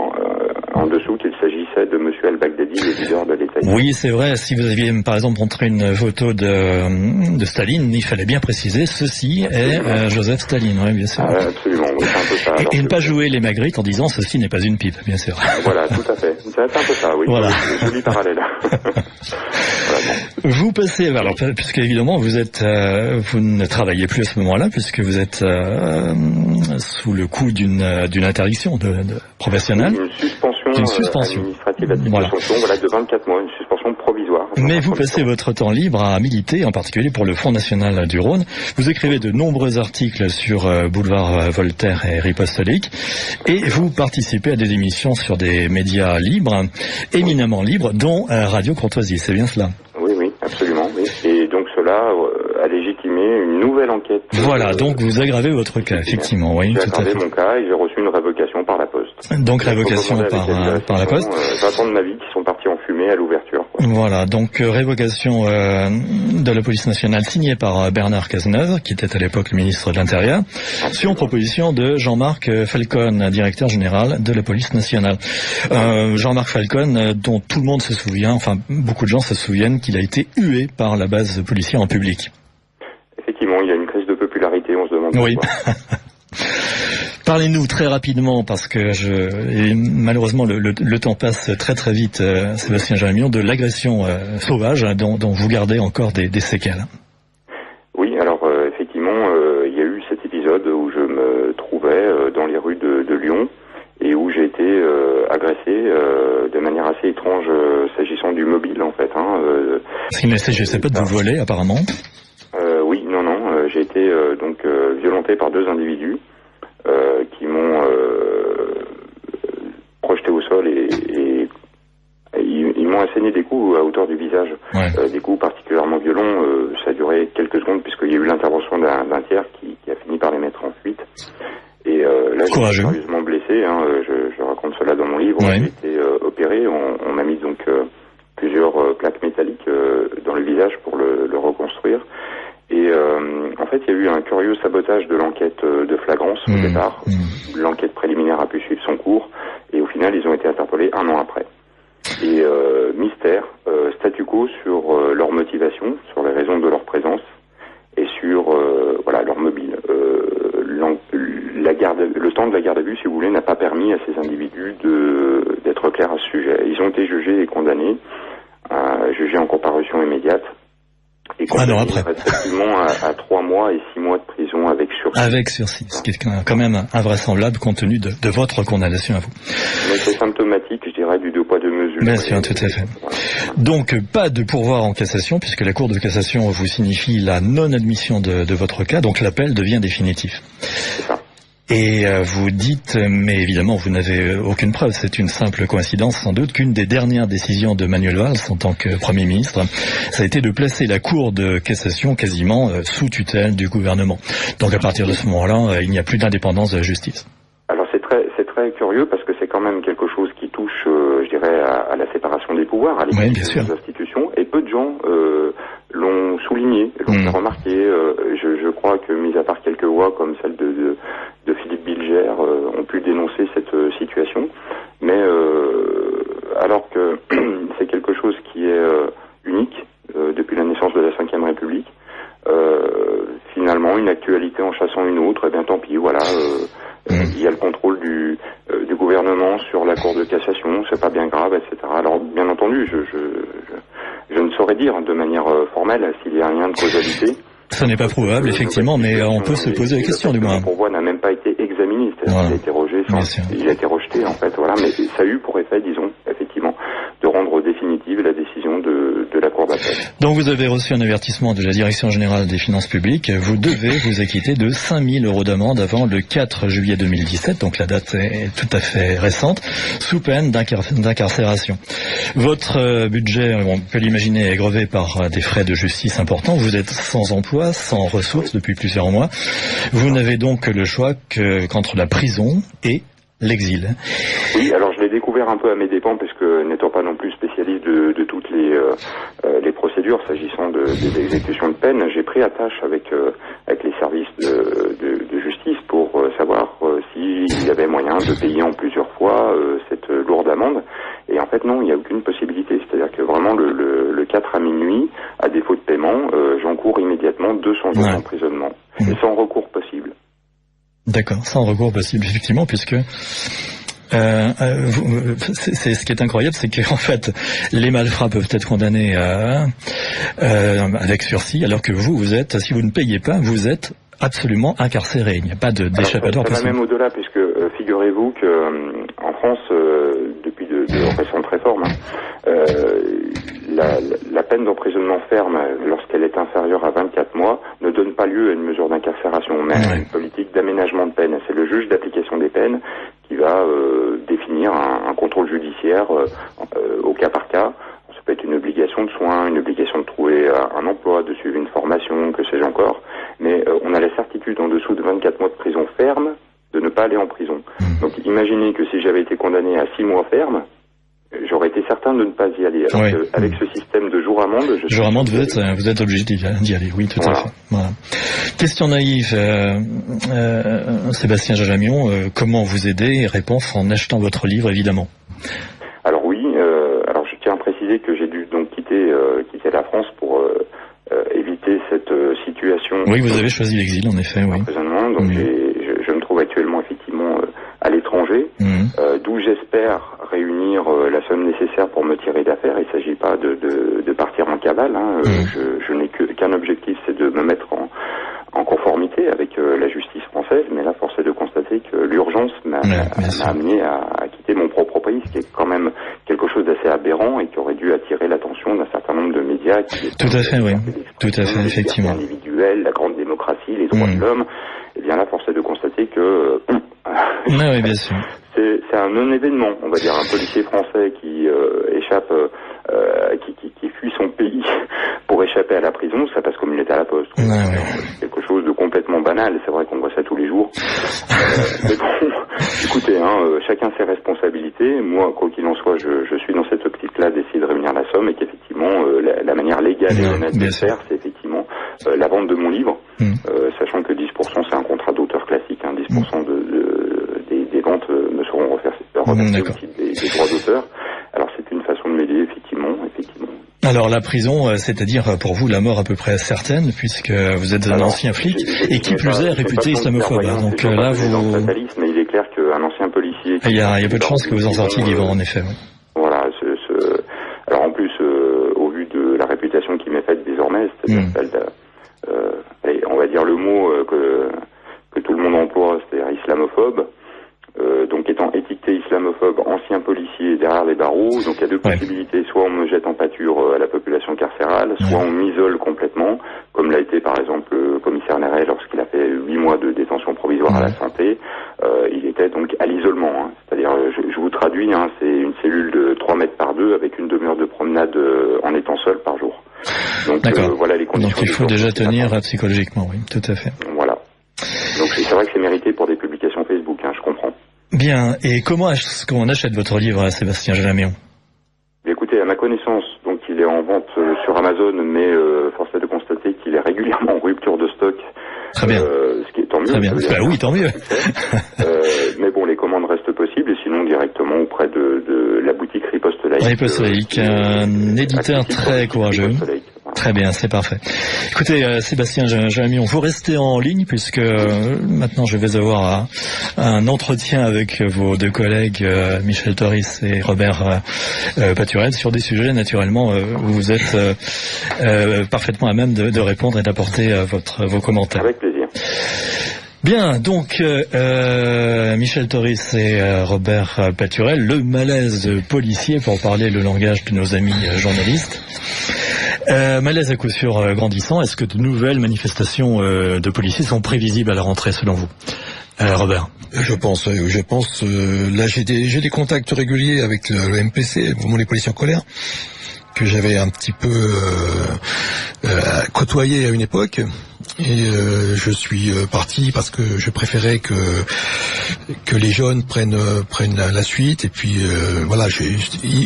en dessous qu'il s'agissait de M. Al-Baghdadi, le leader de l'État. Oui, c'est vrai. Si vous aviez, par exemple, montré une photo de Staline, il fallait bien préciser ceci est Joseph Staline. Oui, bien sûr. Absolument, oui, c'est un peu ça. Et ne pas jouer les Magritte en disant ceci n'est pas une pipe, bien sûr. Voilà, tout à fait. C'est un peu ça, oui. Voilà. Joli parallèle. Vous passez, alors, puisque évidemment vous ne travaillez plus à ce moment-là, puisque vous êtes sous le coup d'une interdiction professionnelle. Une suspension administrative à titre de fonction, de 24 mois, une suspension provisoire. Mais vous passez votre temps libre à militer, en particulier pour le Front National du Rhône. Vous écrivez de nombreux articles sur Boulevard Voltaire et Riposte-Lique, et vous participez à des émissions sur des médias libres, éminemment libres, dont Radio Courtoisie. C'est bien cela? Oui, absolument. Oui. Et donc cela a légitimé une nouvelle enquête. Voilà, donc vous aggravez votre cas, effectivement. Oui, j'ai aggravé mon cas et j'ai reçu une révocation par la poste. Donc révocation par la poste. 20 ans de ma vie qui sont partis en fumée à l'ouverture. Voilà, donc révocation de la police nationale signée par Bernard Cazeneuve, qui était à l'époque le ministre de l'Intérieur, sur proposition de Jean-Marc Falcon, directeur général de la police nationale. Jean-Marc Falcon, dont tout le monde se souvient, enfin beaucoup de gens se souviennent qu'il a été hué par la base policière en public. Effectivement, il y a une crise de popularité, on se demande oui. pourquoi. Parlez-nous très rapidement, parce que et malheureusement le temps passe très très vite, Sébastien Jaramillon, de l'agression sauvage dont vous gardez encore des séquelles. Oui, alors effectivement, il y a eu cet épisode où je me trouvais dans les rues de Lyon et où j'ai été agressé de manière assez étrange s'agissant du mobile en fait. Parce qu'il ne s'agissait pas de vous voler apparemment. Oui, non, j'ai été donc violenté par deux individus qui m'ont projeté au sol et ils m'ont asséné des coups à hauteur du visage, des coups particulièrement violents. Ça a duré quelques secondes puisqu'il y a eu l'intervention d'un tiers qui a fini par les mettre en fuite. Et là, j'ai été sérieusement blessé. Je raconte cela dans mon livre. J'ai été opéré. On m'a mis donc plusieurs plaques métalliques dans le visage pour le reconstruire. Et en fait, il y a eu un curieux sabotage de l'enquête de flagrance au départ. L'enquête préliminaire a pu suivre son cours et au final, ils ont été interpellés 1 an après. Et mystère, statu quo sur leur motivation, sur les raisons de leur présence et sur leur mobile. Le temps de la garde à vue, si vous voulez, n'a pas permis à ces individus d'être clairs à ce sujet. Ils ont été jugés et condamnés, jugés en comparution immédiate. Et respectivement à 3 mois et 6 mois de prison avec sursis. Avec sursis, ce qui est quand même invraisemblable compte tenu de votre condamnation à vous. Mais c'est symptomatique, je dirais, du 2 poids 2 mesures. Bien sûr, tout à fait. Donc, pas de pourvoi en cassation, puisque la Cour de cassation vous signifie la non-admission de votre cas, donc l'appel devient définitif. C'est ça. Et vous dites, mais évidemment vous n'avez aucune preuve, c'est une simple coïncidence sans doute, qu'une des dernières décisions de Manuel Valls en tant que Premier ministre, ça a été de placer la Cour de cassation quasiment sous tutelle du gouvernement. Donc à partir de ce moment-là, il n'y a plus d'indépendance de la justice. Alors c'est très curieux parce que c'est quand même quelque chose qui touche, je dirais, à la séparation des pouvoirs, à l'équilibre des institutions, et peu de gens l'ont souligné, l'ont fait remarquer. Je crois que, mis à part quelques voix comme celle de Philippe Bilger, ont pu dénoncer cette situation. Mais alors que c'est quelque chose qui est unique depuis la naissance de la Ve République, finalement, une actualité en chassant une autre, et bien tant pis, voilà. Il y a le contrôle du gouvernement sur la Cour de cassation, c'est pas bien grave, etc. Alors, bien entendu, je ne saurais dire de manière formelle s'il y a un lien de causalité. Ça n'est pas probable, effectivement, mais on peut se poser la question, du moins. Le pourvoi n'a même pas été examiné, c'est-à-dire qu'il a été rejeté, en fait, voilà. Mais ça a eu pour effet, disons, effectivement, de rendre définitive la décision de la Cour d'appel. fait. Donc vous avez reçu un avertissement de la Direction Générale des Finances Publiques. Vous devez vous acquitter de 5 000 € d'amende avant le 4 juillet 2017, donc la date est tout à fait récente, sous peine d'incarcération. Votre budget, on peut l'imaginer, est grevé par des frais de justice importants. Vous êtes sans emploi, sans ressources depuis plusieurs mois. Vous n'avez donc le choix qu'entre la prison et l'exil. Oui, alors je l'ai découvert un peu à mes dépens, puisque n'étant pas non plus spécialiste de toutes les procédures s'agissant des exécutions de peine, j'ai pris attache avec les services de justice pour savoir s'il y avait moyen de payer en plusieurs fois cette lourde amende. Et en fait non, il n'y a aucune possibilité. C'est-à-dire que vraiment le 4 à minuit, à défaut de paiement, j'encours immédiatement 200 jours d'emprisonnement. Et sans recours possible. D'accord, sans recours possible, effectivement, puisque c'est ce qui est incroyable, c'est qu'en fait, les malfrats peuvent être condamnés avec sursis, alors que vous êtes, si vous ne payez pas, vous êtes absolument incarcéré. Il n'y a pas d'échappatoire possible. Ça va même au-delà, puisque figurez-vous que en France, depuis de récentes réformes, la peine d'emprisonnement ferme, lorsqu'elle est inférieure à 24 mois, ne donne pas lieu à une mesure d'incarcération, mais à une politique d'aménagement de peine. C'est le juge d'application des peines qui va définir un contrôle judiciaire au cas par cas. Ça peut être une obligation de soins, une obligation de trouver un emploi, de suivre une formation, que sais-je encore. Mais on a la certitude, en dessous de 24 mois de prison ferme, de ne pas aller en prison. Donc imaginez que si j'avais été condamné à 6 mois ferme, j'aurais été certain de ne pas y aller. Alors avec ce système de jour amende, vous êtes obligé d'y aller, oui, tout à fait. Voilà. Question naïve, Sébastien Jajamion, comment vous aider? Réponse en achetant votre livre, évidemment. Alors oui, alors je tiens à préciser que j'ai dû donc quitter la France pour éviter cette situation. Oui, vous avez choisi l'exil, en effet, oui. Donc je me trouve actuellement effectivement à l'étranger, d'où j'espère réunir la somme nécessaire pour me tirer d'affaire. Il ne s'agit pas de partir en cavale. Je n'ai qu'un objectif, c'est de me mettre en conformité avec la justice française. Mais là, force est de constater que l'urgence m'a amené à quitter mon propre pays, ce qui est quand même quelque chose d'assez aberrant et qui aurait dû attirer l'attention d'un certain nombre de médias. Tout à fait, oui. Tout à fait, effectivement. Individuelle, la grande démocratie, les droits de l'homme. Eh bien là, force est de constater que oui, bien sûr. C'est un non-événement, on va dire, un policier français qui échappe, qui fuit son pays pour échapper à la prison, ça passe comme une lettre à la poste. Quelque chose de complètement banal, c'est vrai qu'on voit ça tous les jours. Mais bon, écoutez, chacun ses responsabilités. Moi, quoi qu'il en soit, je suis dans cette optique-là d'essayer de réunir la somme et qu'effectivement, la manière légale et honnête de faire, c'est effectivement la vente de mon livre, sachant que 10% c'est un contrat d'auteur classique, 10% des ventes me seront reversées aussi des droits d'auteur. Alors c'est une façon de m'aider, effectivement. Alors la prison, c'est-à-dire pour vous la mort à peu près certaine, puisque vous êtes un ancien flic et qui plus est réputé islamophobe. Donc là vous... Mais il est clair qu'un ancien policier... Il y a peu de chances que vous en sortiez vivant, en effet. Voilà. Alors en plus, au vu de la réputation qui m'est faite désormais, c'est-à-dire celle on va dire le mot que tout le monde emploie, c'est-à-dire islamophobe. Donc étant étiqueté islamophobe, ancien policier derrière les barreaux, donc il y a deux possibilités, soit on me jette en pâture à la population carcérale, soit on m'isole complètement, comme l'a été par exemple le commissaire Néret lorsqu'il a fait 8 mois de détention provisoire à la santé, il était donc à l'isolement, c'est-à-dire, je vous traduis, c'est une cellule de 3 mètres par 2 avec une demi-heure de promenade en étant seul par jour. Donc voilà les conditions. Donc il faut déjà tenir psychologiquement, oui, tout à fait. Voilà. Donc c'est vrai que c'est mérité pour des publications Facebook, je comprends. Bien, et comment est-ce qu'on achète votre livre, Sébastien Jajamion? Écoutez, à ma connaissance, donc il est en vente sur Amazon, mais force est de constater qu'il est régulièrement en rupture de stock. Très bien. Ce qui est tant mieux. Très bien. Oui, tant mieux. Mais bon, les commandes restent possibles, et sinon directement auprès de la boutique Riposte Laïque. Riposte Laïque, un éditeur très courageux. Très bien, c'est parfait. Écoutez, Sébastien Jajamion, vous restez en ligne puisque maintenant je vais avoir un entretien avec vos deux collègues Michel Toris et Robert Paturel sur des sujets naturellement où vous êtes parfaitement à même de répondre et d'apporter vos commentaires. Avec plaisir. Bien, donc Michel Toris et Robert Paturel, le malaise policier pour parler le langage de nos amis journalistes. Malaise à coup sûr grandissant. Est-ce que de nouvelles manifestations de policiers sont prévisibles à la rentrée selon vous? Robert. Je pense. Là, j'ai des contacts réguliers avec le MPC, le mouvement des policiers en colère, que j'avais un petit peu côtoyé à une époque. Et je suis parti parce que je préférais que les jeunes prennent la suite. Et puis voilà,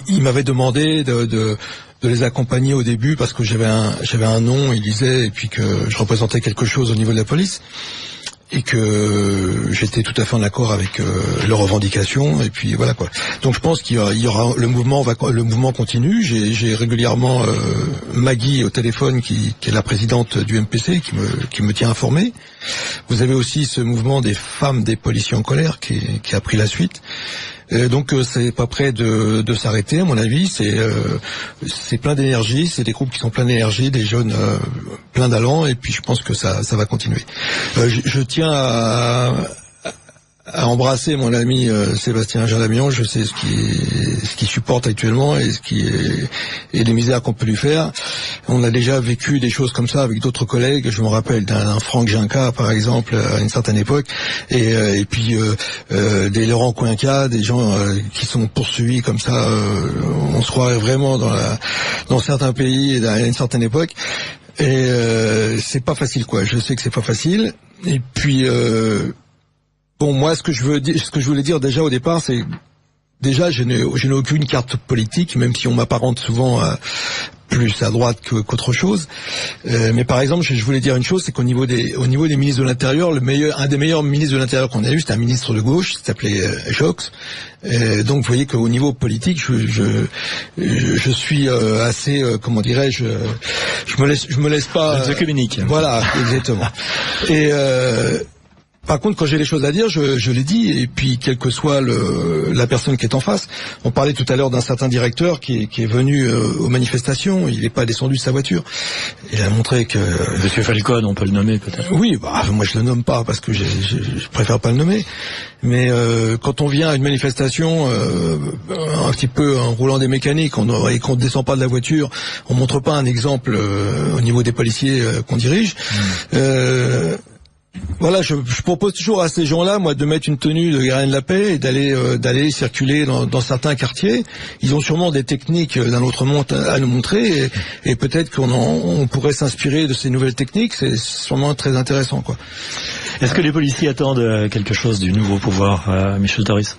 il m'avait demandé de les accompagner au début parce que j'avais un nom, il disait, et puis que je représentais quelque chose au niveau de la police. Et que j'étais tout à fait en accord avec leurs revendications, et puis voilà quoi. Donc je pense qu'il y aura le mouvement continue. J'ai régulièrement Maggie au téléphone qui est la présidente du MPC qui me tient informé. Vous avez aussi ce mouvement des femmes des policiers en colère qui a pris la suite. Donc c'est pas prêt de s'arrêter, à mon avis. C'est plein d'énergie, c'est des groupes qui sont pleins d'énergie, des jeunes pleins d'allant, et puis je pense que ça va continuer. Je tiens à embrasser mon ami Sébastien Jalamian. Je sais ce qu'il supporte actuellement et les misères qu'on peut lui faire. On a déjà vécu des choses comme ça avec d'autres collègues. Je me rappelle d'un Franck Ginca, par exemple, à une certaine époque, et puis des Laurent Coinca, des gens qui sont poursuivis comme ça. On se croirait vraiment dans certains pays à une certaine époque. Et c'est pas facile, quoi. Je sais que c'est pas facile. Et puis bon, moi, ce que je voulais dire déjà au départ, c'est déjà je n'ai aucune carte politique, même si on m'apparente souvent plus à droite qu'autre chose. Mais par exemple, je voulais dire une chose, c'est qu'au niveau des ministres de l'Intérieur, un des meilleurs ministres de l'Intérieur qu'on a eu, c'était un ministre de gauche, qui s'appelait Jox. Donc vous voyez qu'au niveau politique, je suis assez, comment dirais-je, je me laisse pas. Je communique. Voilà, exactement. Et par contre, quand j'ai les choses à dire, je les dis, et puis quelle que soit la personne qui est en face. On parlait tout à l'heure d'un certain directeur qui est venu aux manifestations, il n'est pas descendu de sa voiture. Il a montré que... Monsieur Falcon, on peut le nommer peut-être. Oui, moi je le nomme pas parce que je préfère pas le nommer. Mais quand on vient à une manifestation un petit peu en roulant des mécaniques et qu'on ne descend pas de la voiture, on montre pas un exemple au niveau des policiers qu'on dirige. Voilà, je propose toujours à ces gens-là, moi, de mettre une tenue de gardien de la paix et d'aller circuler dans certains quartiers. Ils ont sûrement des techniques d'un autre monde à nous montrer, et peut-être qu'on pourrait s'inspirer de ces nouvelles techniques. C'est sûrement très intéressant, quoi. Est-ce que les policiers attendent quelque chose du nouveau pouvoir, Michel Taris?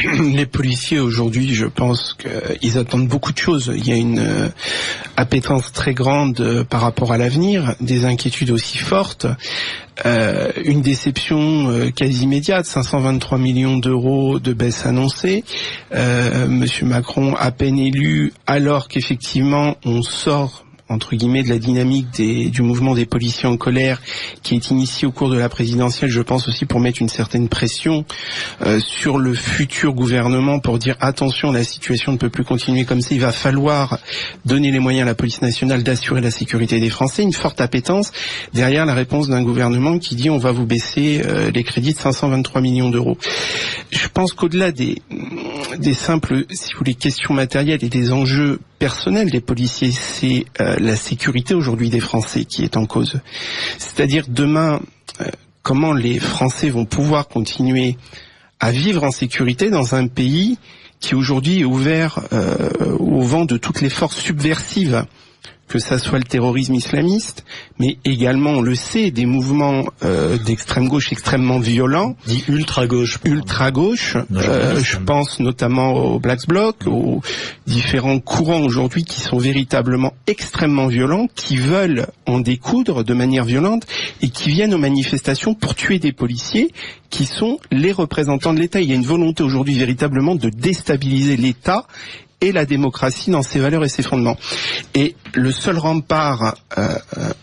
Les policiers aujourd'hui, je pense qu'ils attendent beaucoup de choses. Il y a une appétence très grande par rapport à l'avenir, des inquiétudes aussi fortes, une déception quasi immédiate, 523 millions d'euros de baisse annoncée. Monsieur Macron à peine élu, alors qu'effectivement on sort entre guillemets de la dynamique du mouvement des policiers en colère qui est initié au cours de la présidentielle, je pense aussi pour mettre une certaine pression sur le futur gouvernement, pour dire attention, la situation ne peut plus continuer comme ça, il va falloir donner les moyens à la police nationale d'assurer la sécurité des Français. Une forte appétence derrière la réponse d'un gouvernement qui dit on va vous baisser les crédits de 523 millions d'euros. Je pense qu'au-delà des simples, si vous voulez, questions matérielles et des enjeux personnels des policiers, c'est la sécurité aujourd'hui des Français qui est en cause. C'est-à-dire demain, comment les Français vont pouvoir continuer à vivre en sécurité dans un pays qui aujourd'hui est ouvert au vent de toutes les forces subversives, que ça soit le terrorisme islamiste, mais également, on le sait, des mouvements d'extrême gauche extrêmement violents. Dit ultra-gauche. Ultra-gauche. Je pense notamment au Black Bloc, aux différents courants aujourd'hui qui sont véritablement extrêmement violents, qui veulent en découdre de manière violente et qui viennent aux manifestations pour tuer des policiers qui sont les représentants de l'État. Il y a une volonté aujourd'hui véritablement de déstabiliser l'État et la démocratie dans ses valeurs et ses fondements. Et le seul rempart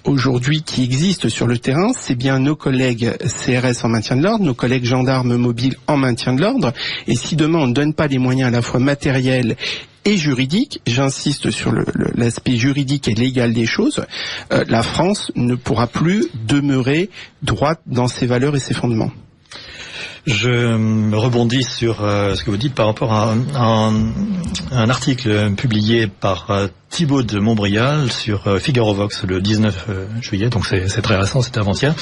aujourd'hui qui existe sur le terrain, c'est bien nos collègues CRS en maintien de l'ordre, nos collègues gendarmes mobiles en maintien de l'ordre. Et si demain on ne donne pas les moyens à la fois matériels et juridiques, j'insiste sur l'aspect juridique et légal des choses, la France ne pourra plus demeurer droite dans ses valeurs et ses fondements. Je rebondis sur ce que vous dites par rapport à un article publié par Thibault de Montbrial sur Figaro Vox le 19 juillet, donc c'est très récent, c'est avant-hier.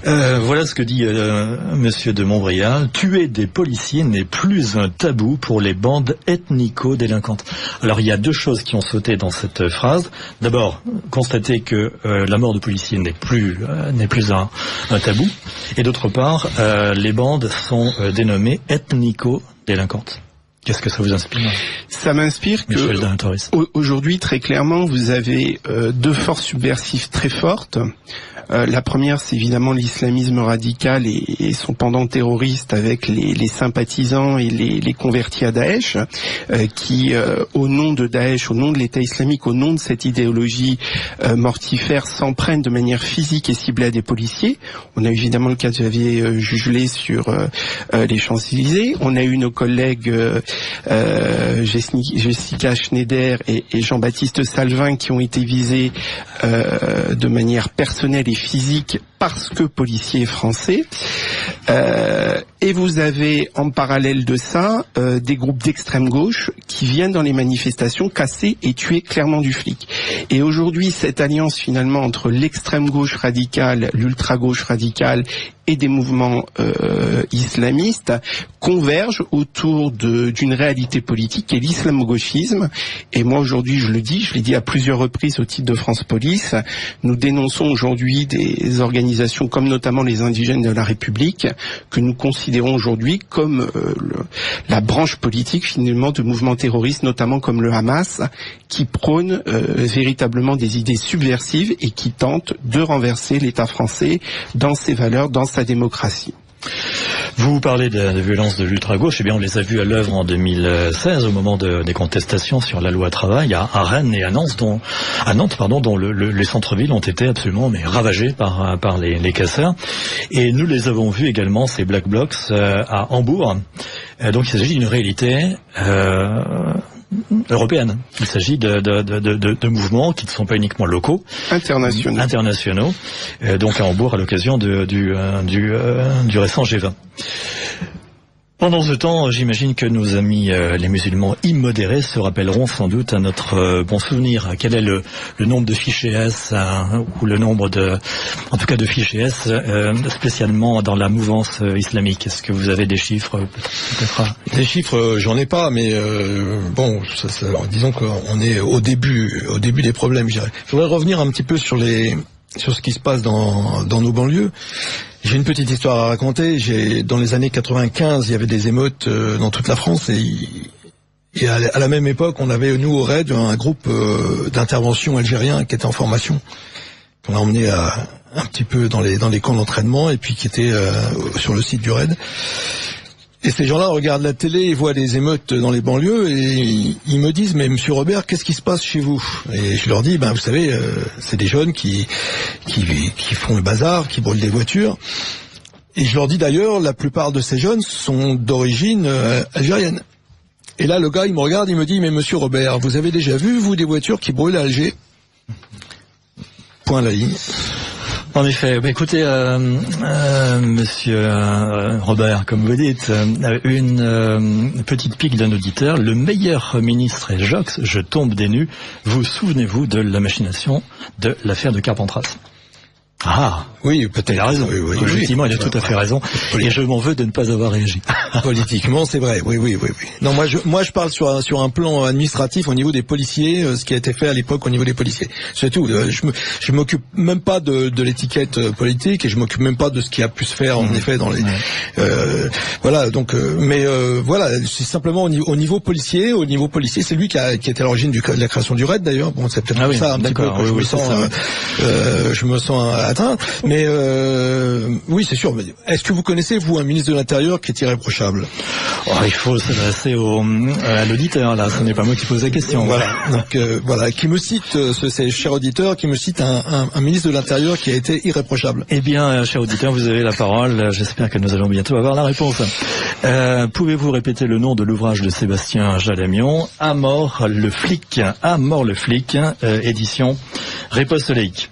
Voilà ce que dit monsieur de Montbrial: tuer des policiers n'est plus un tabou pour les bandes ethnico-délinquantes. Alors il y a deux choses qui ont sauté dans cette phrase. D'abord, constater que la mort de policiers n'est plus un tabou, et d'autre part, les bandes sont dénommées ethnico-délinquantes. Qu'est-ce que ça vous inspire? Ça m'inspire que aujourd'hui, très clairement, vous avez deux forces subversives très fortes. La première, c'est évidemment l'islamisme radical et son pendant terroriste avec les sympathisants et les convertis à Daesh, qui, au nom de Daesh, au nom de l'État islamique, au nom de cette idéologie mortifère, s'en prennent de manière physique et ciblée à des policiers. On a évidemment le cas de Javier Jugelé sur les Champs-Élysées. On a eu nos collègues Jessica Schneider et Jean-Baptiste Salvin qui ont été visés de manière personnelle et physique parce que policiers français. Et vous avez en parallèle de ça des groupes d'extrême gauche qui viennent dans les manifestations casser et tuer clairement du flic. Et aujourd'hui, cette alliance finalement entre l'extrême gauche radicale, l'ultra gauche radicale et des mouvements islamistes convergent autour d'une réalité politique qui est l'islamo-gauchisme. Et moi aujourd'hui, je l'ai dit à plusieurs reprises au titre de France Police, nous dénonçons aujourd'hui des organisations comme notamment les indigènes de la République que nous considérons aujourd'hui comme la branche politique finalement de mouvements terroristes, notamment comme le Hamas, qui prônent véritablement des idées subversives et qui tentent de renverser l'État français dans ses valeurs, dans sa démocratie. Vous parlez de violences de l'ultra-gauche, eh bien on les a vues à l'œuvre en 2016 au moment des contestations sur la loi travail à Rennes et à Nantes, dont les centres-villes ont été absolument ravagés par les casseurs. Et nous les avons vus également, ces Black Blocs, à Hambourg. Donc il s'agit d'une réalité européenne. Il s'agit de mouvements qui ne sont pas uniquement locaux, internationaux. Donc à Hambourg à l'occasion du récent G20. Pendant ce temps, j'imagine que nos amis les musulmans immodérés se rappelleront sans doute à notre bon souvenir. Quel est le nombre de fichiers S ou le nombre de fichiers S spécialement dans la mouvance islamique? Est-ce que vous avez des chiffres peut-être? Des chiffres, j'en ai pas, mais disons qu'on est au début des problèmes, je dirais. Je voudrais revenir un petit peu sur ce qui se passe dans nos banlieues. J'ai une petite histoire à raconter. Dans les années 95, il y avait des émeutes dans toute la France et à la même époque, on avait, nous, au RAID, un groupe d'intervention algérien qui était en formation, qu'on a emmené un petit peu dans les camps d'entraînement et puis qui était sur le site du RAID. Et ces gens-là regardent la télé, ils voient des émeutes dans les banlieues et ils me disent: mais monsieur Robert, qu'est-ce qui se passe chez vous? Et je leur dis: vous savez, c'est des jeunes qui font le bazar, qui brûlent des voitures. Et je leur dis d'ailleurs, la plupart de ces jeunes sont d'origine algérienne. Et là, le gars, il me regarde, il me dit: mais monsieur Robert, vous avez déjà vu, vous, des voitures qui brûlent à Alger? Point à la ligne. En effet, écoutez, monsieur Robert, comme vous dites, une petite pique d'un auditeur: le meilleur ministre est Jox, je tombe des nues. Vous souvenez-vous de la machination de l'affaire de Carpentras? Ah, oui, peut-être. Il a raison. Oui, effectivement, il a tout à fait raison. Et je m'en veux de ne pas avoir réagi. Politiquement, c'est vrai. Oui. Non, moi je parle sur un plan administratif au niveau des policiers, ce qui a été fait à l'époque au niveau des policiers. C'est tout. Je m'occupe même pas de l'étiquette politique et je m'occupe même pas de ce qui a pu se faire en effet dans les. Voilà. Donc, voilà, c'est simplement au niveau policier. Au niveau policier, c'est lui qui était à l'origine de la création du RAID d'ailleurs. Bon, c'est peut-être ça un petit peu que je me sens atteint. Mais oui, c'est sûr. Est-ce que vous connaissez, vous, un ministre de l'Intérieur qui est irréprochable? Il faut s'adresser à l'auditeur, là. Ce n'est pas moi qui pose la question. Voilà. Donc, voilà. Qui me cite, ces chers auditeurs, qui me cite un ministre de l'Intérieur qui a été irréprochable. Eh bien, cher auditeur, vous avez la parole. J'espère que nous allons bientôt avoir la réponse. Pouvez-vous répéter le nom de l'ouvrage de Sébastien Jalamion? À mort le flic, édition Riposte Laïque.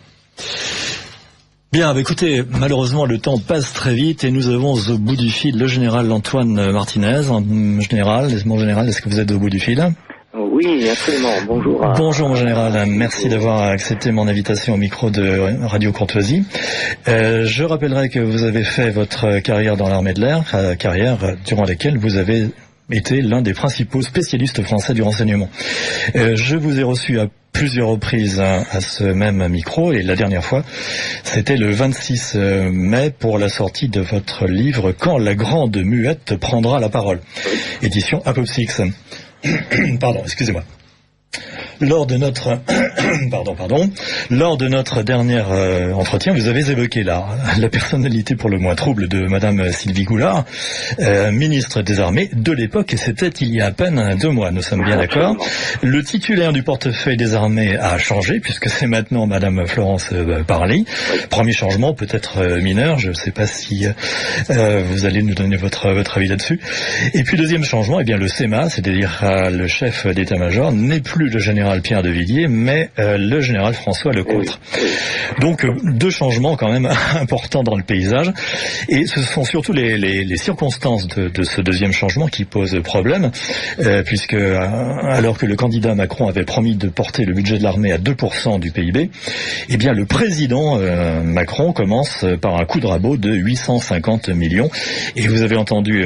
Bien, écoutez, malheureusement le temps passe très vite et nous avons au bout du fil le général Antoine Martinez. Mon général, est-ce que vous êtes au bout du fil? Oui, Oui, absolument. Bonjour. Bonjour mon général, merci d'avoir accepté mon invitation au micro de Radio Courtoisie. Je rappellerai que vous avez fait votre carrière dans l'armée de l'air, carrière durant laquelle vous avez été l'un des principaux spécialistes français du renseignement. Je vous ai reçu à plusieurs reprises à ce même micro, et la dernière fois, c'était le 26 mai pour la sortie de votre livre « Quand la grande muette prendra la parole », édition Apopsix. Pardon, excusez-moi. Lors de notre lors de notre dernier entretien, vous avez évoqué la personnalité pour le moins trouble de Madame Sylvie Goulard, ministre des Armées de l'époque, et c'était il y a à peine 2 mois. Nous sommes bien d'accord. Le titulaire du portefeuille des Armées a changé, puisque c'est maintenant Madame Florence Parly. Premier changement, peut-être mineur, je ne sais pas si vous allez nous donner votre avis là-dessus. Et puis deuxième changement, eh bien le CEMA, c'est-à-dire le chef d'état-major, n'est plus le général Pierre de Villiers, mais le général François Lecointre. Donc 2 changements quand même importants dans le paysage, et ce sont surtout les circonstances de ce deuxième changement qui posent problème, puisque alors que le candidat Macron avait promis de porter le budget de l'armée à 2% du PIB, eh bien le président Macron commence par un coup de rabot de 850 millions, et vous avez entendu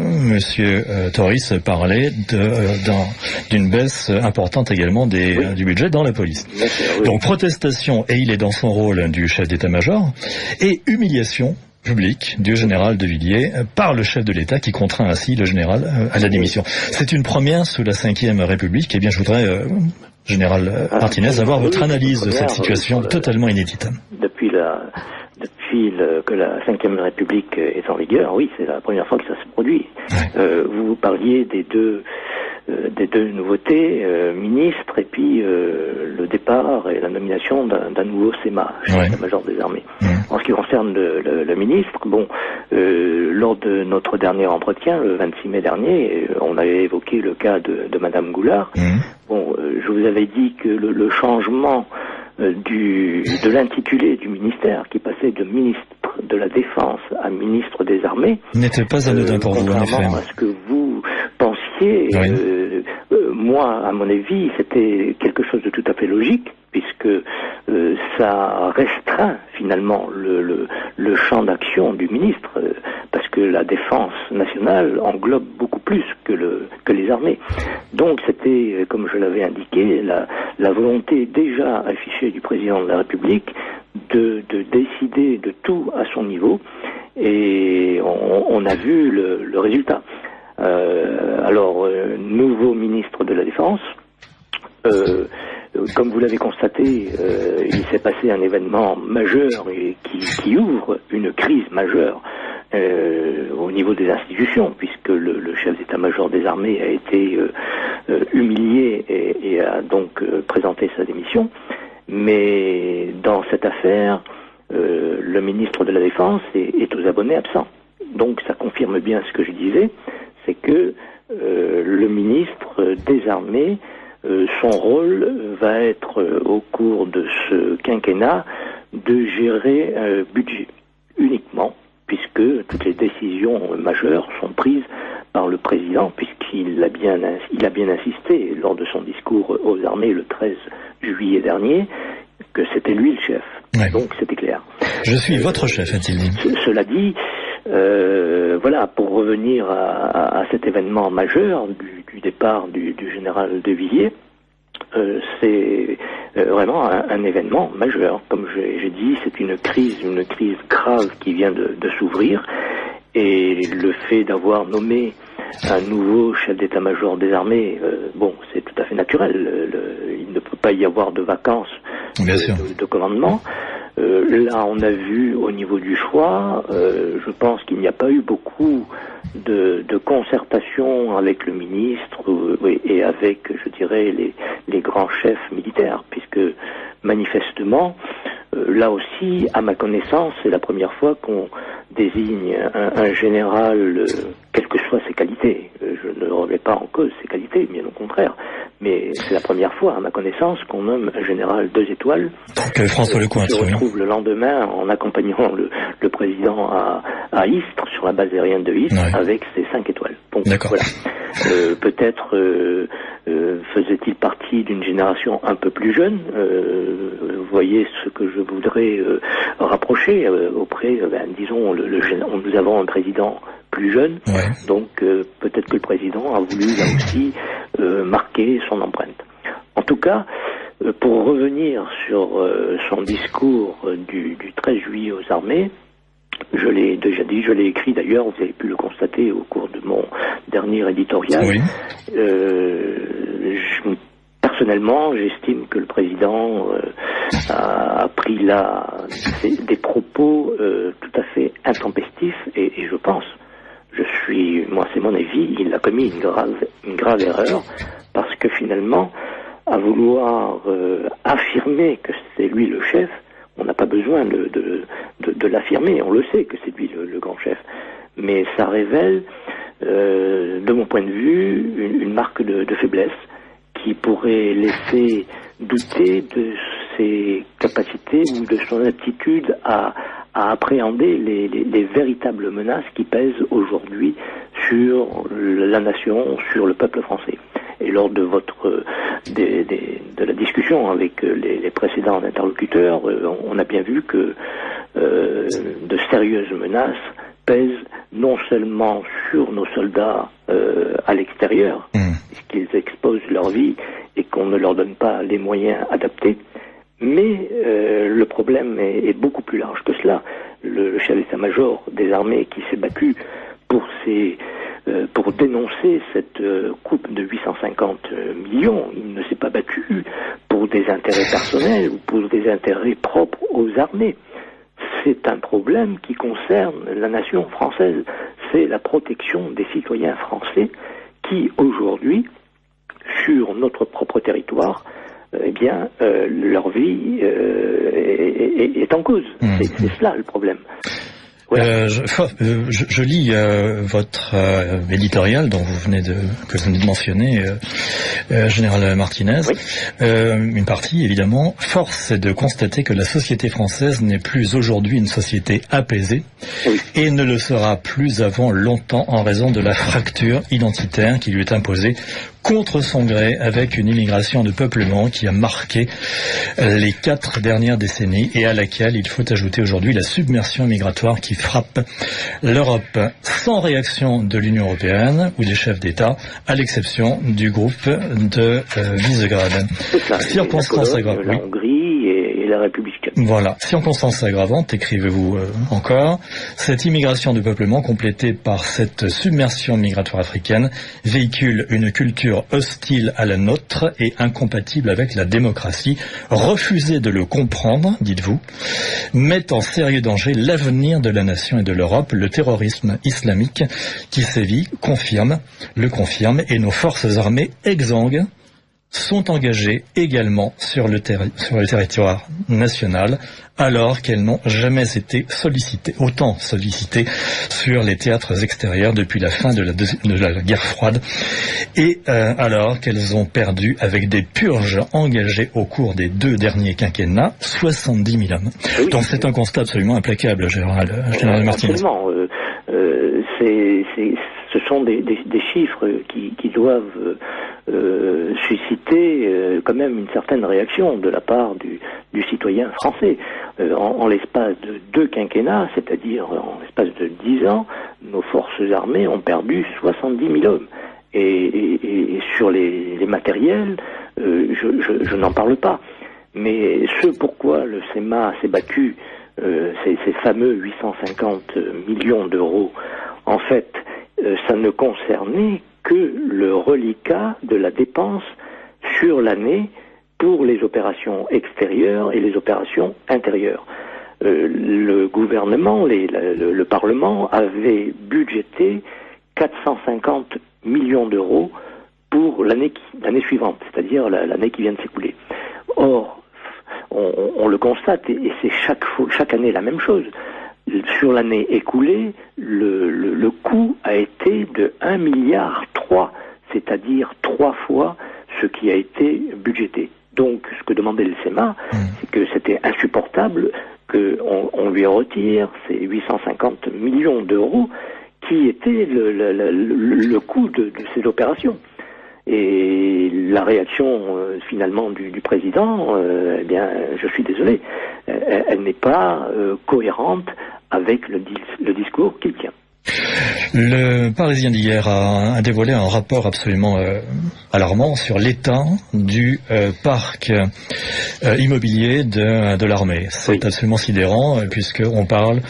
Monsieur Toris parler d'une baisse importante également du budget dans la police. Donc protestation, et il est dans son rôle du chef d'état-major, et humiliation publique du général de Villiers par le chef de l'État qui contraint ainsi le général à la démission. C'est une première sous la Ve République. Eh bien, je voudrais, général Martinez, avoir votre analyse de cette situation totalement inédite. Depuis que la Ve République est en vigueur, oui, c'est la première fois que ça se produit. Ouais. Vous parliez des deux nouveautés, ministres, et puis le départ et la nomination d'un nouveau CEMA, chef-major des armées. En ce qui concerne le ministre, lors de notre dernier entretien, le 26 mai dernier, on avait évoqué le cas de Madame Goulard. Je vous avais dit que le changement de l'intitulé du ministère, qui passait de ministre de la Défense à ministre des Armées, n'était pas anodin pour vous, en effet. Contrairement à ce que vous pensiez, moi, à mon avis, c'était quelque chose de tout à fait logique, puisque ça restreint finalement le champ d'action du ministre, parce que la défense nationale englobe beaucoup plus que les armées. Donc c'était, comme je l'avais indiqué, la volonté déjà affichée du président de la République de décider de tout à son niveau, et on a vu le résultat. Nouveau ministre de la Défense, comme vous l'avez constaté, il s'est passé un événement majeur et qui ouvre une crise majeure au niveau des institutions, puisque le chef d'état-major des armées a été humilié et a donc présenté sa démission. Mais dans cette affaire, le ministre de la Défense est aux abonnés absents. Donc ça confirme bien ce que je disais, c'est que le ministre des Armées, son rôle va être au cours de ce quinquennat de gérer un budget uniquement, puisque toutes les décisions majeures sont prises par le président, puisqu'il a bien insisté lors de son discours aux armées le 13 juillet dernier que c'était lui le chef. Ouais. Donc c'était clair. Je suis votre chef, a-t-il dit. Cela dit, pour revenir à cet événement majeur du départ du général de Villiers, c'est vraiment un événement majeur. Comme j'ai dit, c'est une crise grave qui vient de s'ouvrir, et le fait d'avoir nommé un nouveau chef d'état-major des armées, c'est tout à fait naturel. Il ne peut pas y avoir de vacances de commandement. Là, on a vu au niveau du choix, je pense qu'il n'y a pas eu beaucoup de concertation avec le ministre et avec, je dirais, les grands chefs militaires, puisque manifestement, là aussi, à ma connaissance, c'est la première fois qu'on désigne un général, quelles que soient ses qualités. Je ne remets pas en cause ses qualités, bien au contraire. Mais c'est la première fois, à ma connaissance, qu'on nomme un général 2 étoiles. Donc François Lecointre, se retrouve le lendemain en accompagnant le président à Istres, sur la base aérienne de Istres, avec ses 5 étoiles. Donc voilà. Peut-être Faisait-il partie d'une génération un peu plus jeune? Vous voyez ce que je voudrais rapprocher auprès, disons, nous avons un président plus jeune, donc peut-être que le président a voulu là aussi marquer son empreinte. En tout cas, pour revenir sur son discours du 13 juillet aux armées, je l'ai déjà dit, je l'ai écrit d'ailleurs, vous avez pu le constater au cours de mon dernier éditorial. Oui. Personnellement, j'estime que le président a pris là des propos tout à fait intempestifs et je pense, moi c'est mon avis, il a commis une grave erreur parce que finalement, à vouloir affirmer que c'est lui le chef, on n'a pas besoin de l'affirmer, on le sait que c'est lui le grand chef. Mais ça révèle, de mon point de vue, une marque de faiblesse qui pourrait laisser douter de ses capacités ou de son aptitude à appréhender les véritables menaces qui pèsent aujourd'hui sur la nation, sur le peuple français. Et lors de de la discussion avec les précédents interlocuteurs, on a bien vu que de sérieuses menaces pèsent non seulement sur nos soldats à l'extérieur, puisqu'ils exposent leur vie et qu'on ne leur donne pas les moyens adaptés, mais le problème est beaucoup plus large que cela. Le chef d'état-major des armées qui s'est battu pour dénoncer cette coupe de 850 millions, il ne s'est pas battu pour des intérêts personnels ou pour des intérêts propres aux armées. C'est un problème qui concerne la nation française. C'est la protection des citoyens français qui, aujourd'hui, sur notre propre territoire, leur vie est en cause. C'est cela le problème. Ouais. Je lis votre éditorial que vous venez de mentionner, Général Martinez. Oui. Une partie, évidemment. Force est de constater que la société française n'est plus aujourd'hui une société apaisée, oui, et ne le sera plus avant longtemps en raison de la fracture identitaire qui lui est imposée contre son gré avec une immigration de peuplement qui a marqué les 4 dernières décennies et à laquelle il faut ajouter aujourd'hui la submersion migratoire qui frappe l'Europe sans réaction de l'Union européenne ou des chefs d'État, à l'exception du groupe de Visegrad. Circonstances aggravantes. La Hongrie et la République tchèque. Voilà. Circonstances aggravantes, écrivez-vous encore. Cette immigration de peuplement complétée par cette submersion migratoire africaine véhicule une culture hostile à la nôtre et incompatible avec la démocratie. Refuser de le comprendre, dites-vous, met en sérieux danger l'avenir de la nation et de l'Europe. Le terrorisme islamique qui sévit le confirme, et nos forces armées exsangues sont engagées également sur le territoire national, alors qu'elles n'ont jamais été autant sollicitées sur les théâtres extérieurs depuis la fin de la guerre froide, et alors qu'elles ont perdu avec des purges engagées au cours des 2 derniers quinquennats 70 000 hommes. Oui. Donc c'est un constat absolument implacable, Général Martinez. Absolument. Ce sont des chiffres qui doivent susciter quand même une certaine réaction de la part du citoyen français. En l'espace de 2 quinquennats, c'est-à-dire en l'espace de 10 ans, nos forces armées ont perdu 70 000 hommes. Et sur les matériels, je n'en parle pas. Mais ce pourquoi le CEMA s'est battu, ces fameux 850 millions d'euros, en fait, ça ne concernait que le reliquat de la dépense sur l'année pour les opérations extérieures et les opérations intérieures. Le gouvernement, le Parlement avait budgété 450 millions d'euros pour l'année suivante, c'est-à-dire l'année qui vient de s'écouler. Or, on le constate, et c'est chaque année la même chose. Sur l'année écoulée, le coût a été de 1,3 milliard, c'est-à-dire 3 fois ce qui a été budgété. Donc, ce que demandait le CEMA, c'est que c'était insupportable qu'on lui retire ces 850 millions d'euros qui étaient le coût de ces opérations. Et la réaction finalement du président, eh bien, je suis désolé, elle n'est pas cohérente avec le discours qu'il tient. Le Parisien d'hier a dévoilé un rapport absolument alarmant sur l'état du parc immobilier de l'armée. C'est absolument sidérant puisqu'on parle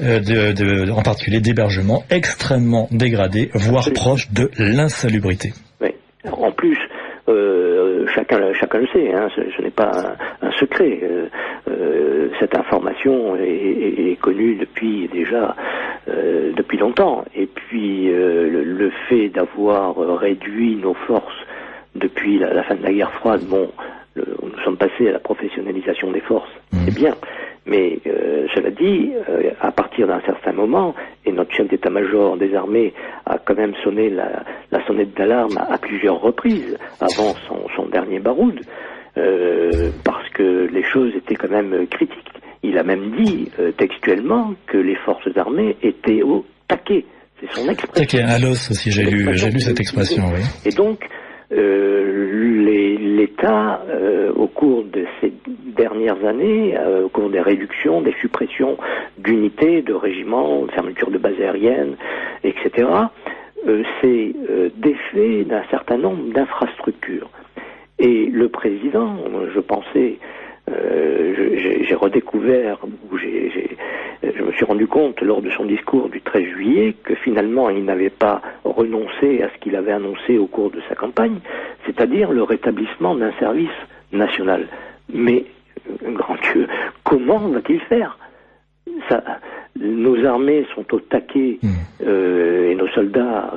en particulier d'hébergement extrêmement dégradé, voire proche de l'insalubrité. Oui. En plus, chacun le sait, hein, ce n'est pas un secret. Cette information est connue depuis longtemps. Et puis le fait d'avoir réduit nos forces depuis la fin de la guerre froide, nous sommes passés à la professionnalisation des forces, c'est bien. Mais cela dit, à partir d'un certain moment, et notre chef d'état-major des armées a quand même sonné la sonnette d'alarme à plusieurs reprises avant son dernier baroud, parce que les choses étaient quand même critiques. Il a même dit textuellement que les forces armées étaient au taquet. C'est son expression. Taquet à l'os aussi, j'ai lu cette expression, oui. Et donc, l'État, au cours de ces dernières années, au cours des réductions, des suppressions d'unités, de régiments, de fermeture de bases aériennes, etc., s'est défait d'un certain nombre d'infrastructures. Et le président, je pensais, j'ai redécouvert, je me suis rendu compte lors de son discours du 13 juillet que finalement il n'avait pas renoncé à ce qu'il avait annoncé au cours de sa campagne, c'est-à-dire le rétablissement d'un service national. Mais, grand Dieu, comment va-t-il faire ? Nos armées sont au taquet et nos soldats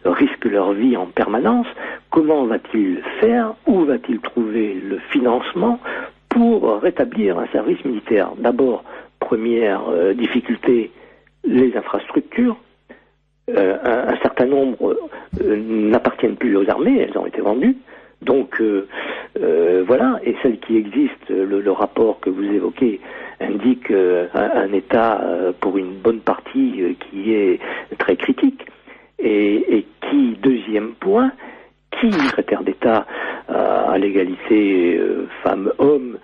risquent leur vie en permanence. Comment va-t-il faire ? Où va-t-il trouver le financement pour rétablir un service militaire ? D'abord, première difficulté, les infrastructures. Un certain nombre n'appartiennent plus aux armées, elles ont été vendues. Donc voilà, et celles qui existent, le rapport que vous évoquez indique un état pour une bonne partie qui est très critique. Et qui, deuxième point, qui, secrétaire d'État à l'égalité femmes-hommes,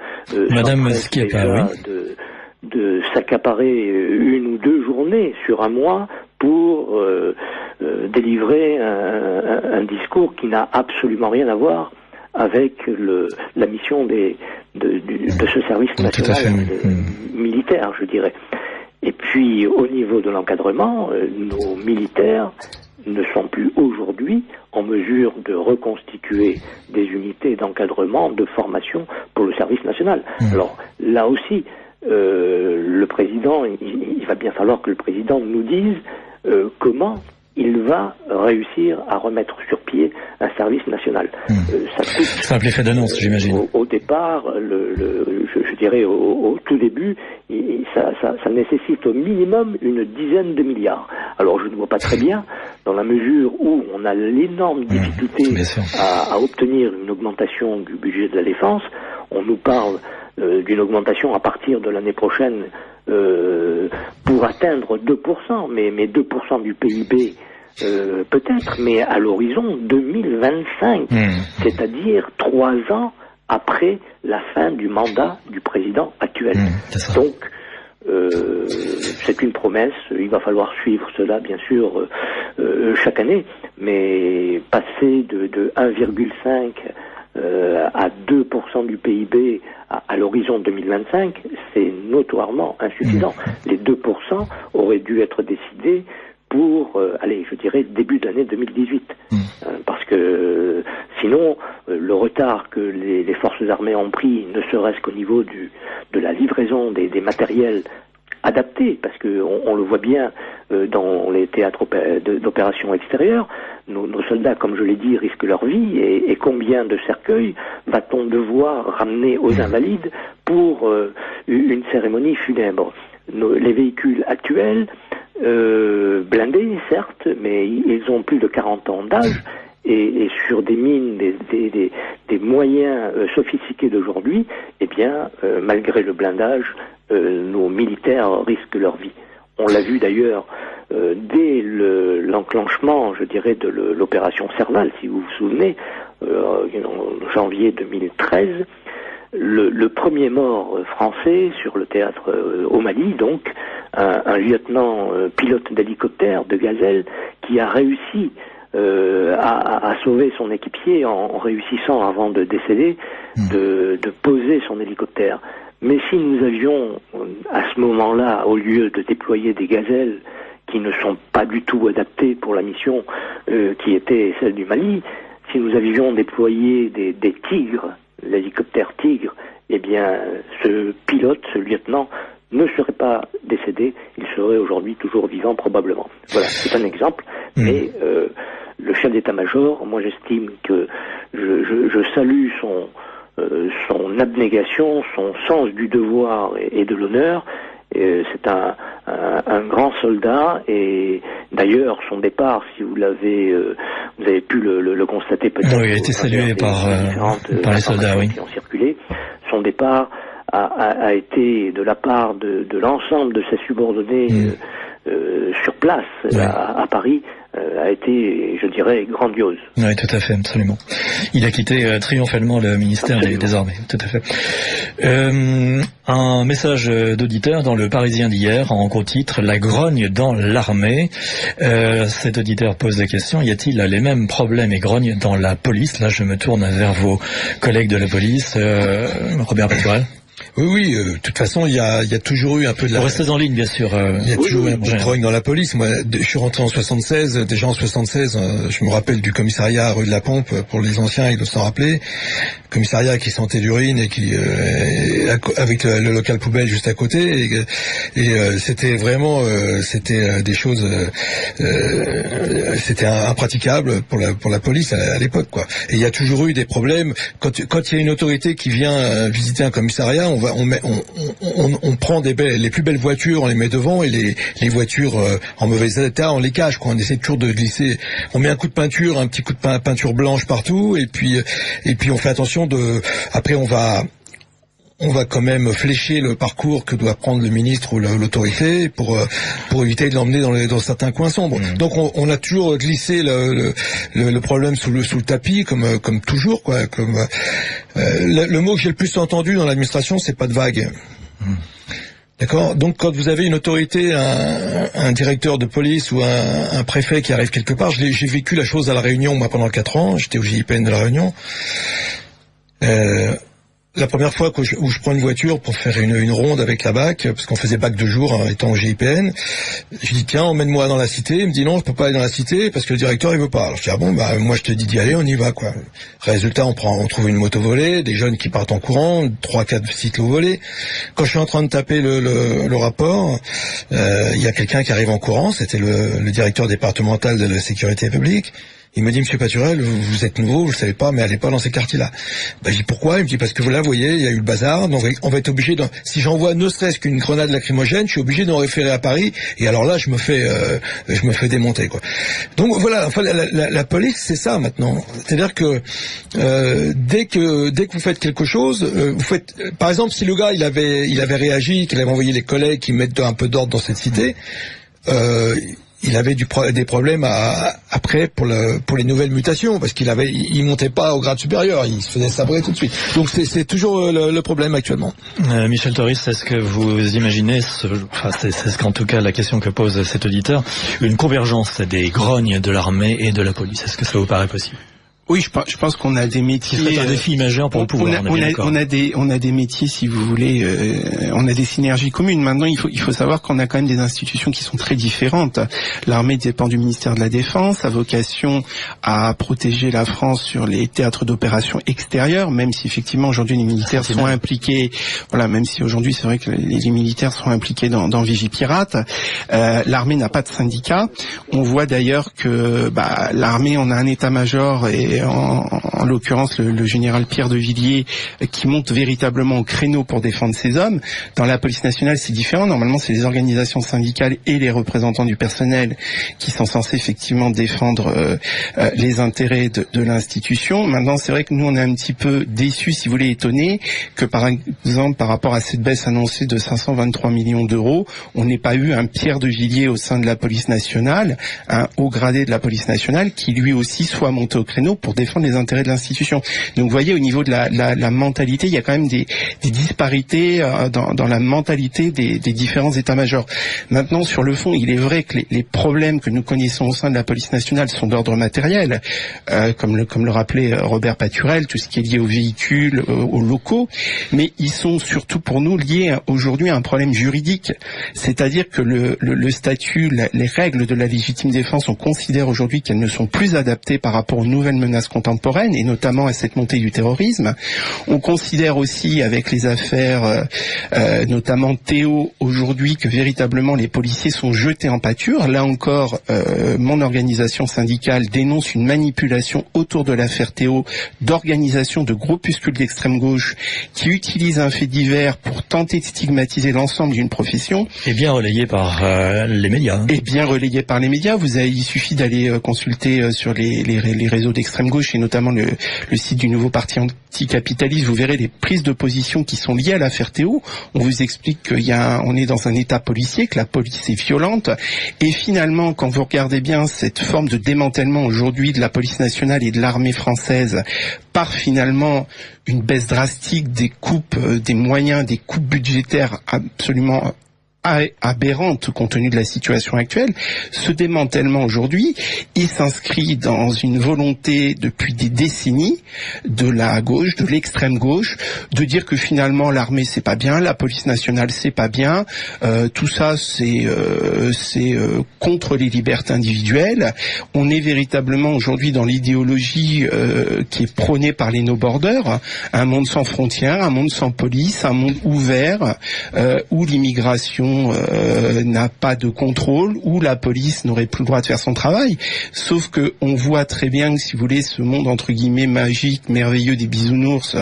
Madame Schiappa, de s'accaparer une ou deux journées sur un mois pour délivrer un discours qui n'a absolument rien à voir avec la mission de ce service national militaire, je dirais. Et puis, au niveau de l'encadrement, nos militaires ne sont plus aujourd'hui en mesure de reconstituer des unités d'encadrement, de formation pour le service national. Alors, là aussi, le président, il va bien falloir que le président nous dise comment il va réussir à remettre sur pied un service national. Ça coûte. Simple effet d'annonce, j'imagine. Au départ, je dirais au tout début, ça nécessite au minimum une dizaine de milliards. Alors je ne vois pas très bien, dans la mesure où on a l'énorme difficulté à obtenir une augmentation du budget de la défense. On nous parle d'une augmentation à partir de l'année prochaine pour atteindre 2%, mais 2% du PIB peut-être, mais à l'horizon 2025, c'est-à-dire 3 ans après la fin du mandat du président actuel. Donc, c'est une promesse, il va falloir suivre cela bien sûr chaque année, mais passer de 1,5 à 2% du PIB à l'horizon 2025, c'est notoirement insuffisant. Les 2% auraient dû être décidés pour, je dirais, début de l'année 2018. Parce que sinon, le retard que les forces armées ont pris, ne serait-ce qu'au niveau de la livraison des matériels adaptés, parce que on le voit bien dans les théâtres d'opérations extérieures, nos soldats, comme je l'ai dit, risquent leur vie, et combien de cercueils va-t-on devoir ramener aux invalides pour une cérémonie funèbre ? Les véhicules actuels, blindés certes, mais ils ont plus de 40 ans d'âge, et sur des mines, des moyens sophistiqués d'aujourd'hui, eh bien, malgré le blindage, nos militaires risquent leur vie. On l'a vu d'ailleurs dès l'enclenchement, je dirais, de l'opération Serval, si vous vous souvenez, en janvier 2013, le premier mort français sur le théâtre au Mali, donc un lieutenant pilote d'hélicoptère de Gazelle qui a réussi à sauver son équipier en réussissant, avant de décéder, de poser son hélicoptère. Mais si nous avions, à ce moment-là, au lieu de déployer des Gazelles qui ne sont pas du tout adaptées pour la mission qui était celle du Mali, si nous avions déployé des Tigres, l'hélicoptère Tigre, eh bien, ce pilote, ce lieutenant, ne serait pas décédé, il serait aujourd'hui toujours vivant probablement. Voilà, c'est un exemple, mais le chef d'état-major, moi j'estime que je salue son abnégation, son sens du devoir et de l'honneur. C'est un grand soldat, et d'ailleurs son départ, si vous avez pu le constater peut-être. Oui, il a été salué par les soldats, oui. Qui ont circulé. Son départ a été de la part de l'ensemble de ses subordonnés sur place à Paris, a été, je dirais, grandiose. Oui, tout à fait, absolument. Il a quitté triomphalement le ministère des Armées, tout à fait. Un message d'auditeur dans le Parisien d'hier, en gros titre, la grogne dans l'armée. Cet auditeur pose la question, y a-t-il les mêmes problèmes et grognes dans la police? Là, je me tourne vers vos collègues de la police. Robert Paturel. Oui, de toute façon, il y a toujours eu un peu de la... Vous restez en ligne, bien sûr. Il y a toujours eu un peu de grogne dans la police. Moi, je suis rentré en 76. Déjà en 76, je me rappelle du commissariat rue de la Pompe. Pour les anciens, ils doivent s'en rappeler. Commissariat qui sentait l'urine et qui, avec le local poubelle juste à côté. Et c'était vraiment, c'était des choses, c'était impraticable pour la police à l'époque, quoi. Et il y a toujours eu des problèmes. Quand il y a une autorité qui vient visiter un commissariat, on prend les plus belles voitures, on les met devant, et les voitures en mauvais état, on les cache, quoi. On essaie toujours de glisser. On met un coup de peinture, un petit coup de peinture blanche partout, et puis on fait attention après on va quand même flécher le parcours que doit prendre le ministre ou l'autorité pour éviter de l'emmener dans certains coins sombres. Donc on a toujours glissé le problème sous le tapis, comme toujours, quoi. Le mot que j'ai le plus entendu dans l'administration, c'est pas de vague. D'accord. Donc quand vous avez une autorité, un directeur de police ou un préfet qui arrive quelque part, j'ai vécu la chose à La Réunion, moi, pendant 4 ans. J'étais au GIPN de La Réunion. La première fois où je prends une voiture pour faire une ronde avec la BAC, parce qu'on faisait BAC de jour, étant au GIPN, je dis tiens, emmène-moi dans la cité. Il me dit non, je peux pas aller dans la cité parce que le directeur il veut pas. Alors je dis ah bon, moi je te dis d'y aller, on y va, quoi. Résultat, on trouve une moto volée, des jeunes qui partent en courant, 3-4 cyclos volés. Quand je suis en train de taper le rapport, il y a quelqu'un qui arrive en courant, c'était le directeur départemental de la sécurité publique. Il me dit, Monsieur Paturel, vous êtes nouveau, vous le savez pas, mais allez pas dans ces quartiers-là. Je dis pourquoi? Il me dit parce que vous la voyez, il y a eu le bazar, donc on va être obligé si j'envoie ne serait-ce qu'une grenade lacrymogène, je suis obligé d'en référer à Paris, et alors là je me fais démonter, quoi. Donc voilà, enfin la police c'est ça maintenant. C'est-à-dire que dès que vous faites quelque chose, vous faites, par exemple, si le gars il avait réagi, qu'il avait envoyé les collègues qui mettent un peu d'ordre dans cette cité, il avait des problèmes après pour les nouvelles mutations, parce il montait pas au grade supérieur, il se faisait sabrer tout de suite. Donc c'est toujours le problème actuellement. Michel Toris, est-ce que vous imaginez, c'est ce qu'en tout cas la question que pose cet auditeur, une convergence des grognes de l'armée et de la police? Est-ce que ça vous paraît possible? Oui, je pense qu'on a des métiers. C'est un défi majeur pour le pouvoir. On a des métiers, si vous voulez, on a des synergies communes. Maintenant, il faut savoir qu'on a quand même des institutions qui sont très différentes. L'armée dépend du ministère de la Défense, a vocation à protéger la France sur les théâtres d'opérations extérieures, même si effectivement aujourd'hui les militaires sont impliqués. Voilà, même si aujourd'hui c'est vrai que les militaires sont impliqués dans Vigipirate. L'armée n'a pas de syndicat. On voit d'ailleurs que l'armée, on a un état-major et c'est en l'occurrence le général Pierre de Villiers qui monte véritablement au créneau pour défendre ces hommes. Dans la police nationale, c'est différent. Normalement, c'est les organisations syndicales et les représentants du personnel qui sont censés effectivement défendre les intérêts de l'institution. Maintenant, c'est vrai que nous, on est un petit peu déçus, si vous voulez, étonnés, que par exemple, par rapport à cette baisse annoncée de 523 millions d'euros, on n'ait pas eu un Pierre de Villiers au sein de la police nationale, un haut gradé de la police nationale, qui lui aussi soit monté au créneau pour défendre les intérêts de l'institution. Donc vous voyez, au niveau de la mentalité, il y a quand même des disparités dans la mentalité des différents états-majors. Maintenant, sur le fond, il est vrai que les problèmes que nous connaissons au sein de la police nationale sont d'ordre matériel, comme le rappelait Robert Paturel, tout ce qui est lié aux véhicules, aux locaux, mais ils sont surtout pour nous liés aujourd'hui à un problème juridique, c'est-à-dire que le statut, les règles de la légitime défense, on considère aujourd'hui qu'elles ne sont plus adaptées par rapport aux nouvelles menaces contemporaines et notamment à cette montée du terrorisme. On considère aussi avec les affaires, notamment Théo aujourd'hui, que véritablement les policiers sont jetés en pâture. Là encore, mon organisation syndicale dénonce une manipulation autour de l'affaire Théo d'organisation de groupuscules d'extrême gauche qui utilisent un fait divers pour tenter de stigmatiser l'ensemble d'une profession. Et bien relayé par les médias. Et bien relayé par les médias. Il suffit d'aller consulter sur les réseaux d'extrême gauche et notamment le site du nouveau parti anticapitaliste. Vous verrez les prises de position qui sont liées à l'affaire Théo. On vous explique on est dans un état policier, que la police est violente. Et finalement, quand vous regardez bien cette forme de démantèlement aujourd'hui de la police nationale et de l'armée française par finalement une baisse drastique des coupes, des moyens, des coupes budgétaires absolument aberrante compte tenu de la situation actuelle, ce démantèlement aujourd'hui, il s'inscrit dans une volonté depuis des décennies de la gauche, de l'extrême gauche, de dire que finalement l'armée c'est pas bien, la police nationale c'est pas bien, tout ça c'est contre les libertés individuelles. On est véritablement aujourd'hui dans l'idéologie qui est prônée par les no borders, un monde sans frontières, un monde sans police, un monde ouvert où l'immigration n'a pas de contrôle, où la police n'aurait plus le droit de faire son travail. Sauf que on voit très bien que, si vous voulez, ce monde entre guillemets magique, merveilleux des bisounours,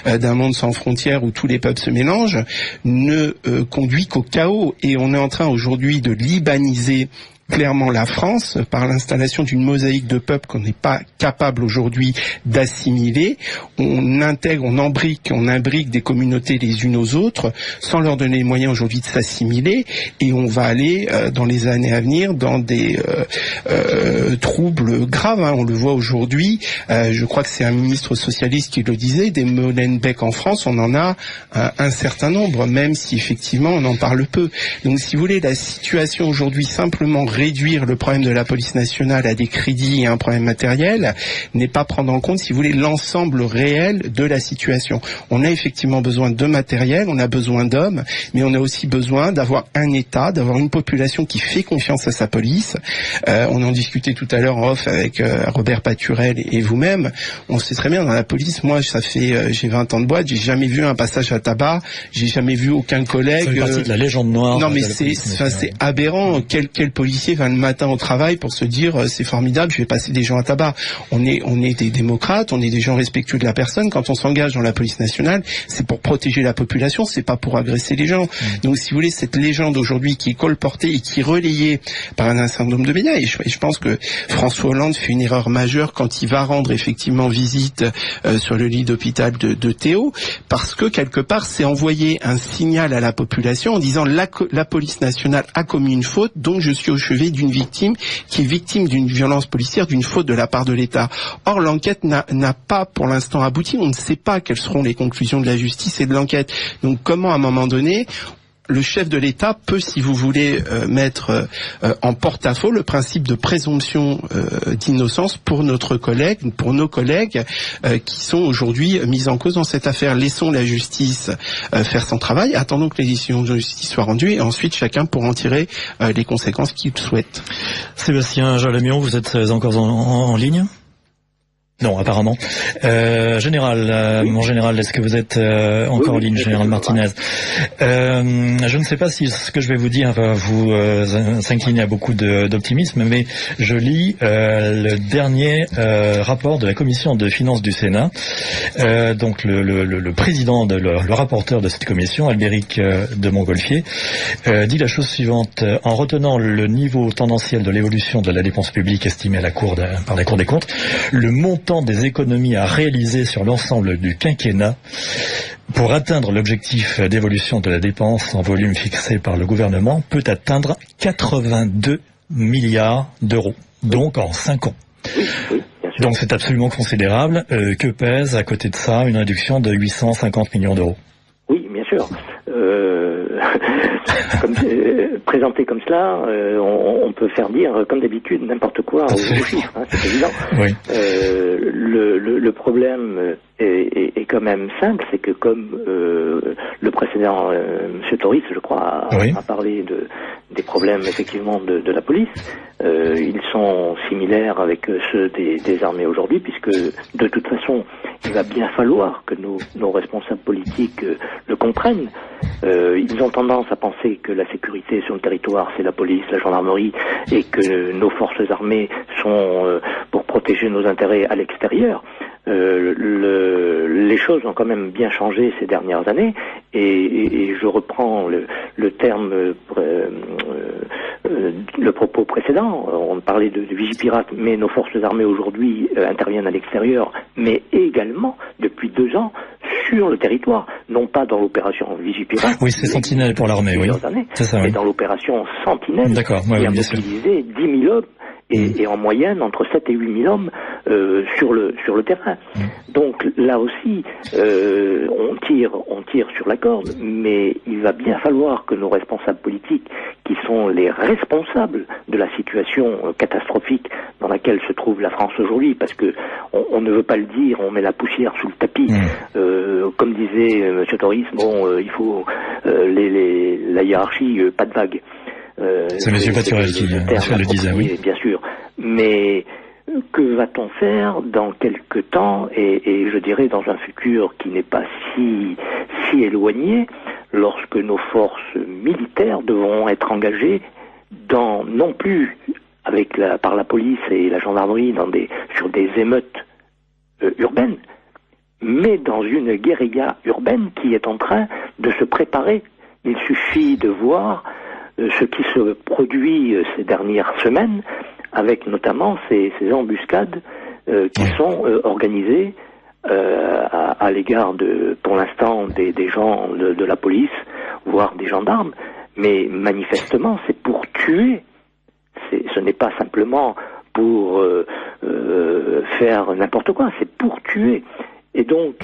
d'un monde sans frontières où tous les peuples se mélangent, ne conduit qu'au chaos. Et on est en train aujourd'hui de libaniser clairement la France par l'installation d'une mosaïque de peuples qu'on n'est pas capable aujourd'hui d'assimiler. On imbrique des communautés les unes aux autres sans leur donner les moyens aujourd'hui de s'assimiler, et on va aller dans les années à venir dans des troubles graves. On le voit aujourd'hui, je crois que c'est un ministre socialiste qui le disait, des Molenbeek en France, on en a un certain nombre, même si effectivement on en parle peu. Donc si vous voulez, la situation aujourd'hui, simplement réduire le problème de la police nationale à des crédits et un problème matériel, n'est pas prendre en compte, si vous voulez, l'ensemble réel de la situation. On a effectivement besoin de matériel, on a besoin d'hommes, mais on a aussi besoin d'avoir un État, d'avoir une population qui fait confiance à sa police. On en discutait tout à l'heure en off avec Robert Paturel et vous-même. On sait très bien, dans la police, moi, j'ai 20 ans de boîte, j'ai jamais vu un passage à tabac, j'ai jamais vu aucun collègue. Ça fait partie de la légende noire. Non, mais c'est aberrant. Quel policier va le matin au travail pour se dire c'est formidable, je vais passer des gens à tabac. On est des démocrates, on est des gens respectueux de la personne. Quand on s'engage dans la police nationale, c'est pour protéger la population, c'est pas pour agresser les gens. Donc si vous voulez, cette légende aujourd'hui qui est colportée et qui est relayée par un certain nombre de médias, et je pense que François Hollande fait une erreur majeure quand il va rendre effectivement visite sur le lit d'hôpital de Théo, parce que quelque part c'est envoyer un signal à la population en disant la police nationale a commis une faute, donc je suis au chevet d'une victime qui est victime d'une violence policière, d'une faute de la part de l'État. Or, l'enquête n'a pas pour l'instant abouti. On ne sait pas quelles seront les conclusions de la justice et de l'enquête. Donc comment, à un moment donné, le chef de l'État peut, si vous voulez, mettre en porte-à-faux le principe de présomption d'innocence pour nos collègues qui sont aujourd'hui mis en cause dans cette affaire. Laissons la justice faire son travail, attendons que les décisions de justice soient rendues, et ensuite chacun pourra en tirer les conséquences qu'il souhaite. Sébastien Jalamion, vous êtes encore en ligne ? Non, apparemment. Général, mon général, est-ce que vous êtes encore en ligne, général Martinez? Je ne sais pas si ce que je vais vous dire va vous s'incliner à beaucoup d'optimisme, mais je lis le dernier rapport de la commission de finances du Sénat. Donc le président, le rapporteur de cette commission, Albéric de Montgolfier, dit la chose suivante: en retenant le niveau tendanciel de l'évolution de la dépense publique estimée par la Cour des comptes, le montant des économies à réaliser sur l'ensemble du quinquennat pour atteindre l'objectif d'évolution de la dépense en volume fixé par le gouvernement peut atteindre 82 milliards d'euros, donc en 5 ans. Donc c'est absolument considérable. Que pèse à côté de ça une réduction de 850 millions d'euros? Oui, bien sûr. Présenté comme cela, on peut faire dire, comme d'habitude, n'importe quoi aux chiffres, c'est évident. Oui. Le problème est quand même simple, c'est que comme le précédent, M. Toris, je crois, a parlé des problèmes effectivement de la police, ils sont similaires avec ceux des armées aujourd'hui, puisque de toute façon, il va bien falloir que nos responsables politiques le comprennent. Ils ont tendance à penser que la sécurité sur le territoire, c'est la police, la gendarmerie, et que nos forces armées sont pour protéger nos intérêts à l'extérieur. Les choses ont quand même bien changé ces dernières années, et je reprends le terme, le propos précédent. On parlait de Vigipirate, mais nos forces armées aujourd'hui interviennent à l'extérieur, mais également depuis 2 ans sur le territoire, non pas dans l'opération Vigipirate. Oui, c'est Sentinelle pour l'armée, oui. C'est ça, oui. Mais dans l'opération Sentinelle, qui a mobilisé 10 000 hommes. Et en moyenne, entre 7 et 8 000 hommes sur le terrain. Donc là aussi, on tire sur la corde, mais il va bien falloir que nos responsables politiques, qui sont les responsables de la situation catastrophique dans laquelle se trouve la France aujourd'hui, parce que on ne veut pas le dire, on met la poussière sous le tapis. Comme disait M. Toris, il faut la hiérarchie, pas de vague. C'est M. Paturel qui le disait, oui. Bien sûr. Mais que va-t-on faire dans quelque temps, et je dirais dans un futur qui n'est pas si éloigné, lorsque nos forces militaires devront être engagées non plus par la police et la gendarmerie sur des émeutes urbaines, mais dans une guérilla urbaine qui est en train de se préparer. Il suffit de voir ce qui se produit ces dernières semaines, avec notamment ces embuscades qui sont organisées à l'égard pour l'instant des gens de la police, voire des gendarmes, mais manifestement c'est pour tuer. Ce n'est pas simplement pour faire n'importe quoi, c'est pour tuer. Et donc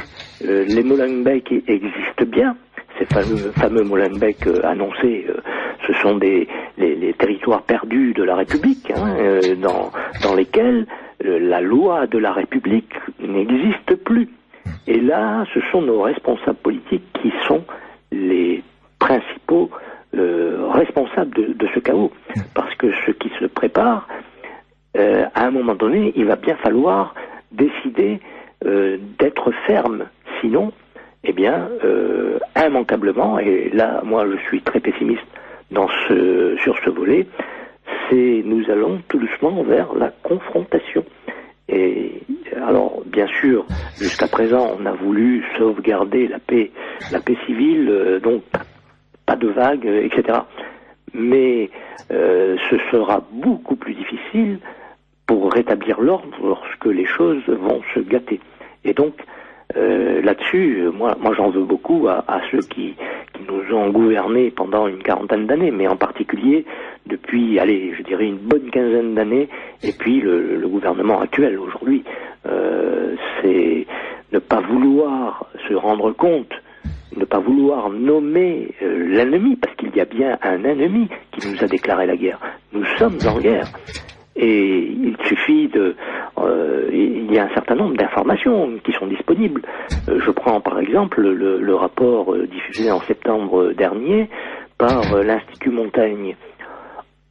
les Molenbeek existent bien. Ces fameux Molenbeek annoncés, ce sont les territoires perdus de la République, dans lesquels la loi de la République n'existe plus. Et là, ce sont nos responsables politiques qui sont les principaux responsables de ce chaos. Parce que ce qui se prépare, à un moment donné, il va bien falloir décider d'être ferme. Sinon, immanquablement, et là, moi, je suis très pessimiste sur ce volet, nous allons tout doucement vers la confrontation. Et alors, bien sûr, jusqu'à présent, on a voulu sauvegarder la paix civile, donc pas de vagues, etc. Mais ce sera beaucoup plus difficile pour rétablir l'ordre lorsque les choses vont se gâter. Et donc, là-dessus, moi j'en veux beaucoup à ceux qui nous ont gouvernés pendant une 40aine d'années, mais en particulier depuis, je dirais une bonne 15aine d'années, et puis le gouvernement actuel aujourd'hui. C'est ne pas vouloir se rendre compte, ne pas vouloir nommer l'ennemi, parce qu'il y a bien un ennemi qui nous a déclaré la guerre. Nous sommes en guerre. Et il suffit il y a un certain nombre d'informations qui sont disponibles. Je prends par exemple le rapport diffusé en septembre dernier par l'Institut Montaigne.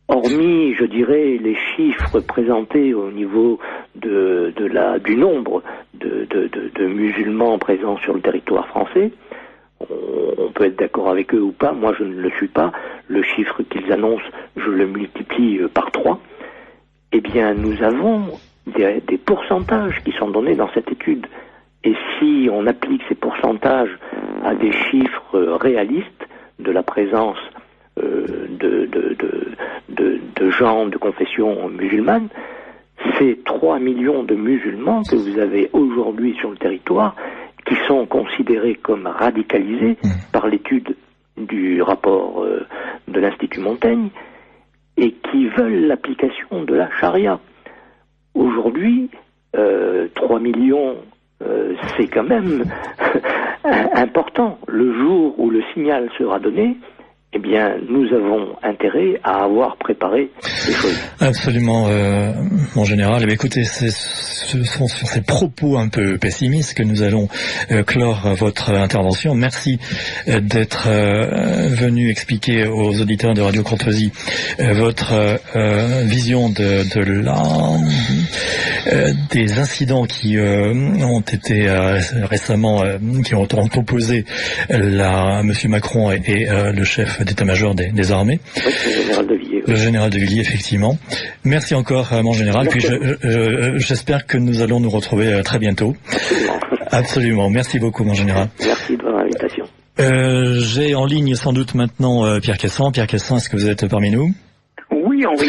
hormis, je dirais, les chiffres présentés au niveau du nombre de musulmans présents sur le territoire français, on peut être d'accord avec eux ou pas, moi je ne le suis pas, le chiffre qu'ils annoncent, je le multiplie par 3, eh bien nous avons des pourcentages qui sont donnés dans cette étude. Et si on applique ces pourcentages à des chiffres réalistes de la présence de gens de confession musulmane, c'est 3 millions de musulmans que vous avez aujourd'hui sur le territoire qui sont considérés comme radicalisés par l'étude du rapport de l'Institut Montaigne et qui veulent l'application de la charia. Aujourd'hui, 3 millions, c'est quand même important. Le jour où le signal sera donné, eh bien, nous avons intérêt à avoir préparé les choses. Absolument, mon général. Eh bien, écoutez, ce sont sur ces propos un peu pessimistes que nous allons clore votre intervention. Merci d'être venu expliquer aux auditeurs de Radio Courtoisie votre vision des incidents qui ont été récemment, qui ont opposé Monsieur Macron et le chef d'état-major des armées. Oui, le général de Villiers. Le général de Villiers, effectivement. Merci encore, mon général. Puis j'espère que nous allons nous retrouver très bientôt. Absolument. Merci beaucoup, mon général. Merci de votre invitation. J'ai en ligne sans doute maintenant Pierre Cassan. Pierre Cassan, est-ce que vous êtes parmi nous? Oui, Henri,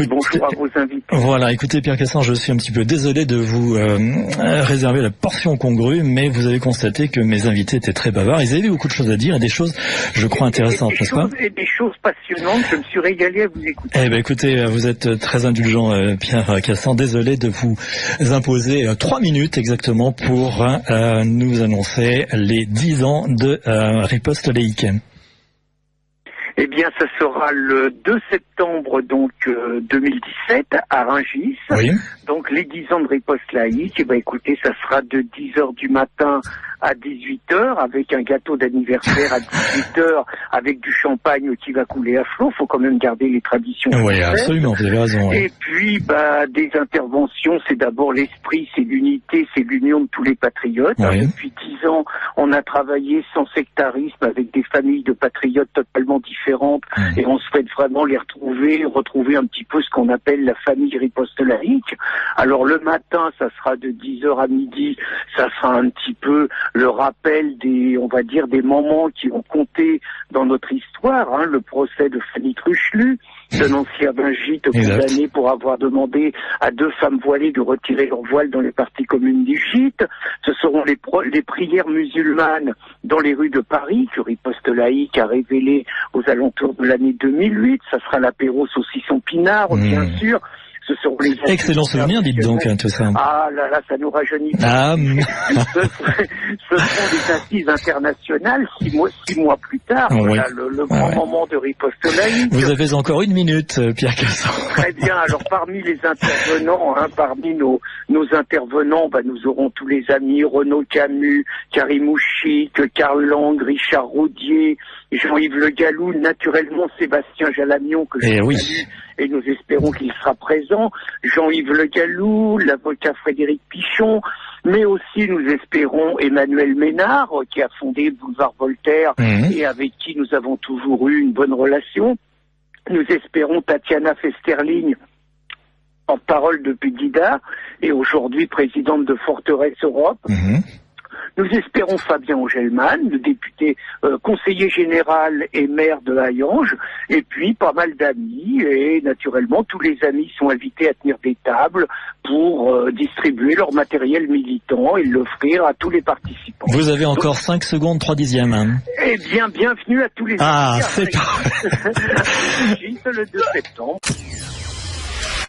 bonjour à vos invités. Voilà, écoutez Pierre Cassan, je suis un petit peu désolé de vous réserver la portion congrue, mais vous avez constaté que mes invités étaient très bavards. Ils avaient beaucoup de choses à dire et des choses, je crois, intéressantes, n'est-ce pas? Et des choses passionnantes, je me suis régalé à vous écouter. Eh ben, écoutez, vous êtes très indulgent, Pierre Cassan. Désolé de vous imposer 3 minutes exactement pour nous annoncer les 10 ans de riposte laïque. Eh bien, ça sera le 2 septembre 2017 à Rungis. Oui. Donc les 10 ans de riposte laïque, eh ben, écoutez, ça sera de 10h du matin à 18h avec un gâteau d'anniversaire à 18h avec du champagne qui va couler à flot. Faut quand même garder les traditions. Oui, absolument, vous avez raison. Et puis, des interventions, c'est d'abord l'esprit, c'est l'unité, c'est l'union de tous les patriotes. Oui. Depuis 10 ans, on a travaillé sans sectarisme avec des familles de patriotes totalement différentes et on souhaite vraiment les retrouver un petit peu ce qu'on appelle la famille riposte laïque. Alors le matin, ça sera de 10h à midi, ça sera un petit peu le rappel des moments qui ont compté dans notre histoire, le procès de Fanny Truchelu, d'un ancien bingite condamné pour avoir demandé à 2 femmes voilées de retirer leur voile dans les parties communes du gîte. Ce seront les prières musulmanes dans les rues de Paris que Riposte laïque a révélé aux alentours de l'année 2008. Ça sera l'apéro saucisson pinard, bien sûr. Ce seront les excellent souvenir, dites donc, tout ça. Ah là, ça nous rajeunit. Ce seront des assises internationales 6 mois plus tard. Oui. Voilà, le grand moment de riposte laïque. Vous avez encore 1 minute, Pierre Cassan. Très bien. Alors parmi les intervenants, parmi nos intervenants, nous aurons tous les amis Renaud Camus, Karim Ouchik, Karl Lang, Richard Roudier, Jean-Yves Le Gallou, naturellement Sébastien Jalamion que je salue et nous espérons qu'il sera présent, Jean-Yves Le Gallou, l'avocat Frédéric Pichon, mais aussi nous espérons Emmanuel Ménard qui a fondé Boulevard Voltaire et avec qui nous avons toujours eu une bonne relation. Nous espérons Tatiana Festerling, en parole de Pegida et aujourd'hui présidente de Forteresse Europe. Nous espérons Fabien Augelman, le député conseiller général et maire de Hayange, et puis pas mal d'amis, et naturellement tous les amis sont invités à tenir des tables pour distribuer leur matériel militant et l'offrir à tous les participants. Vous avez encore 5 secondes, 3/10. Eh bien, bienvenue à tous les amis. Ah, c'est pas le 2 septembre.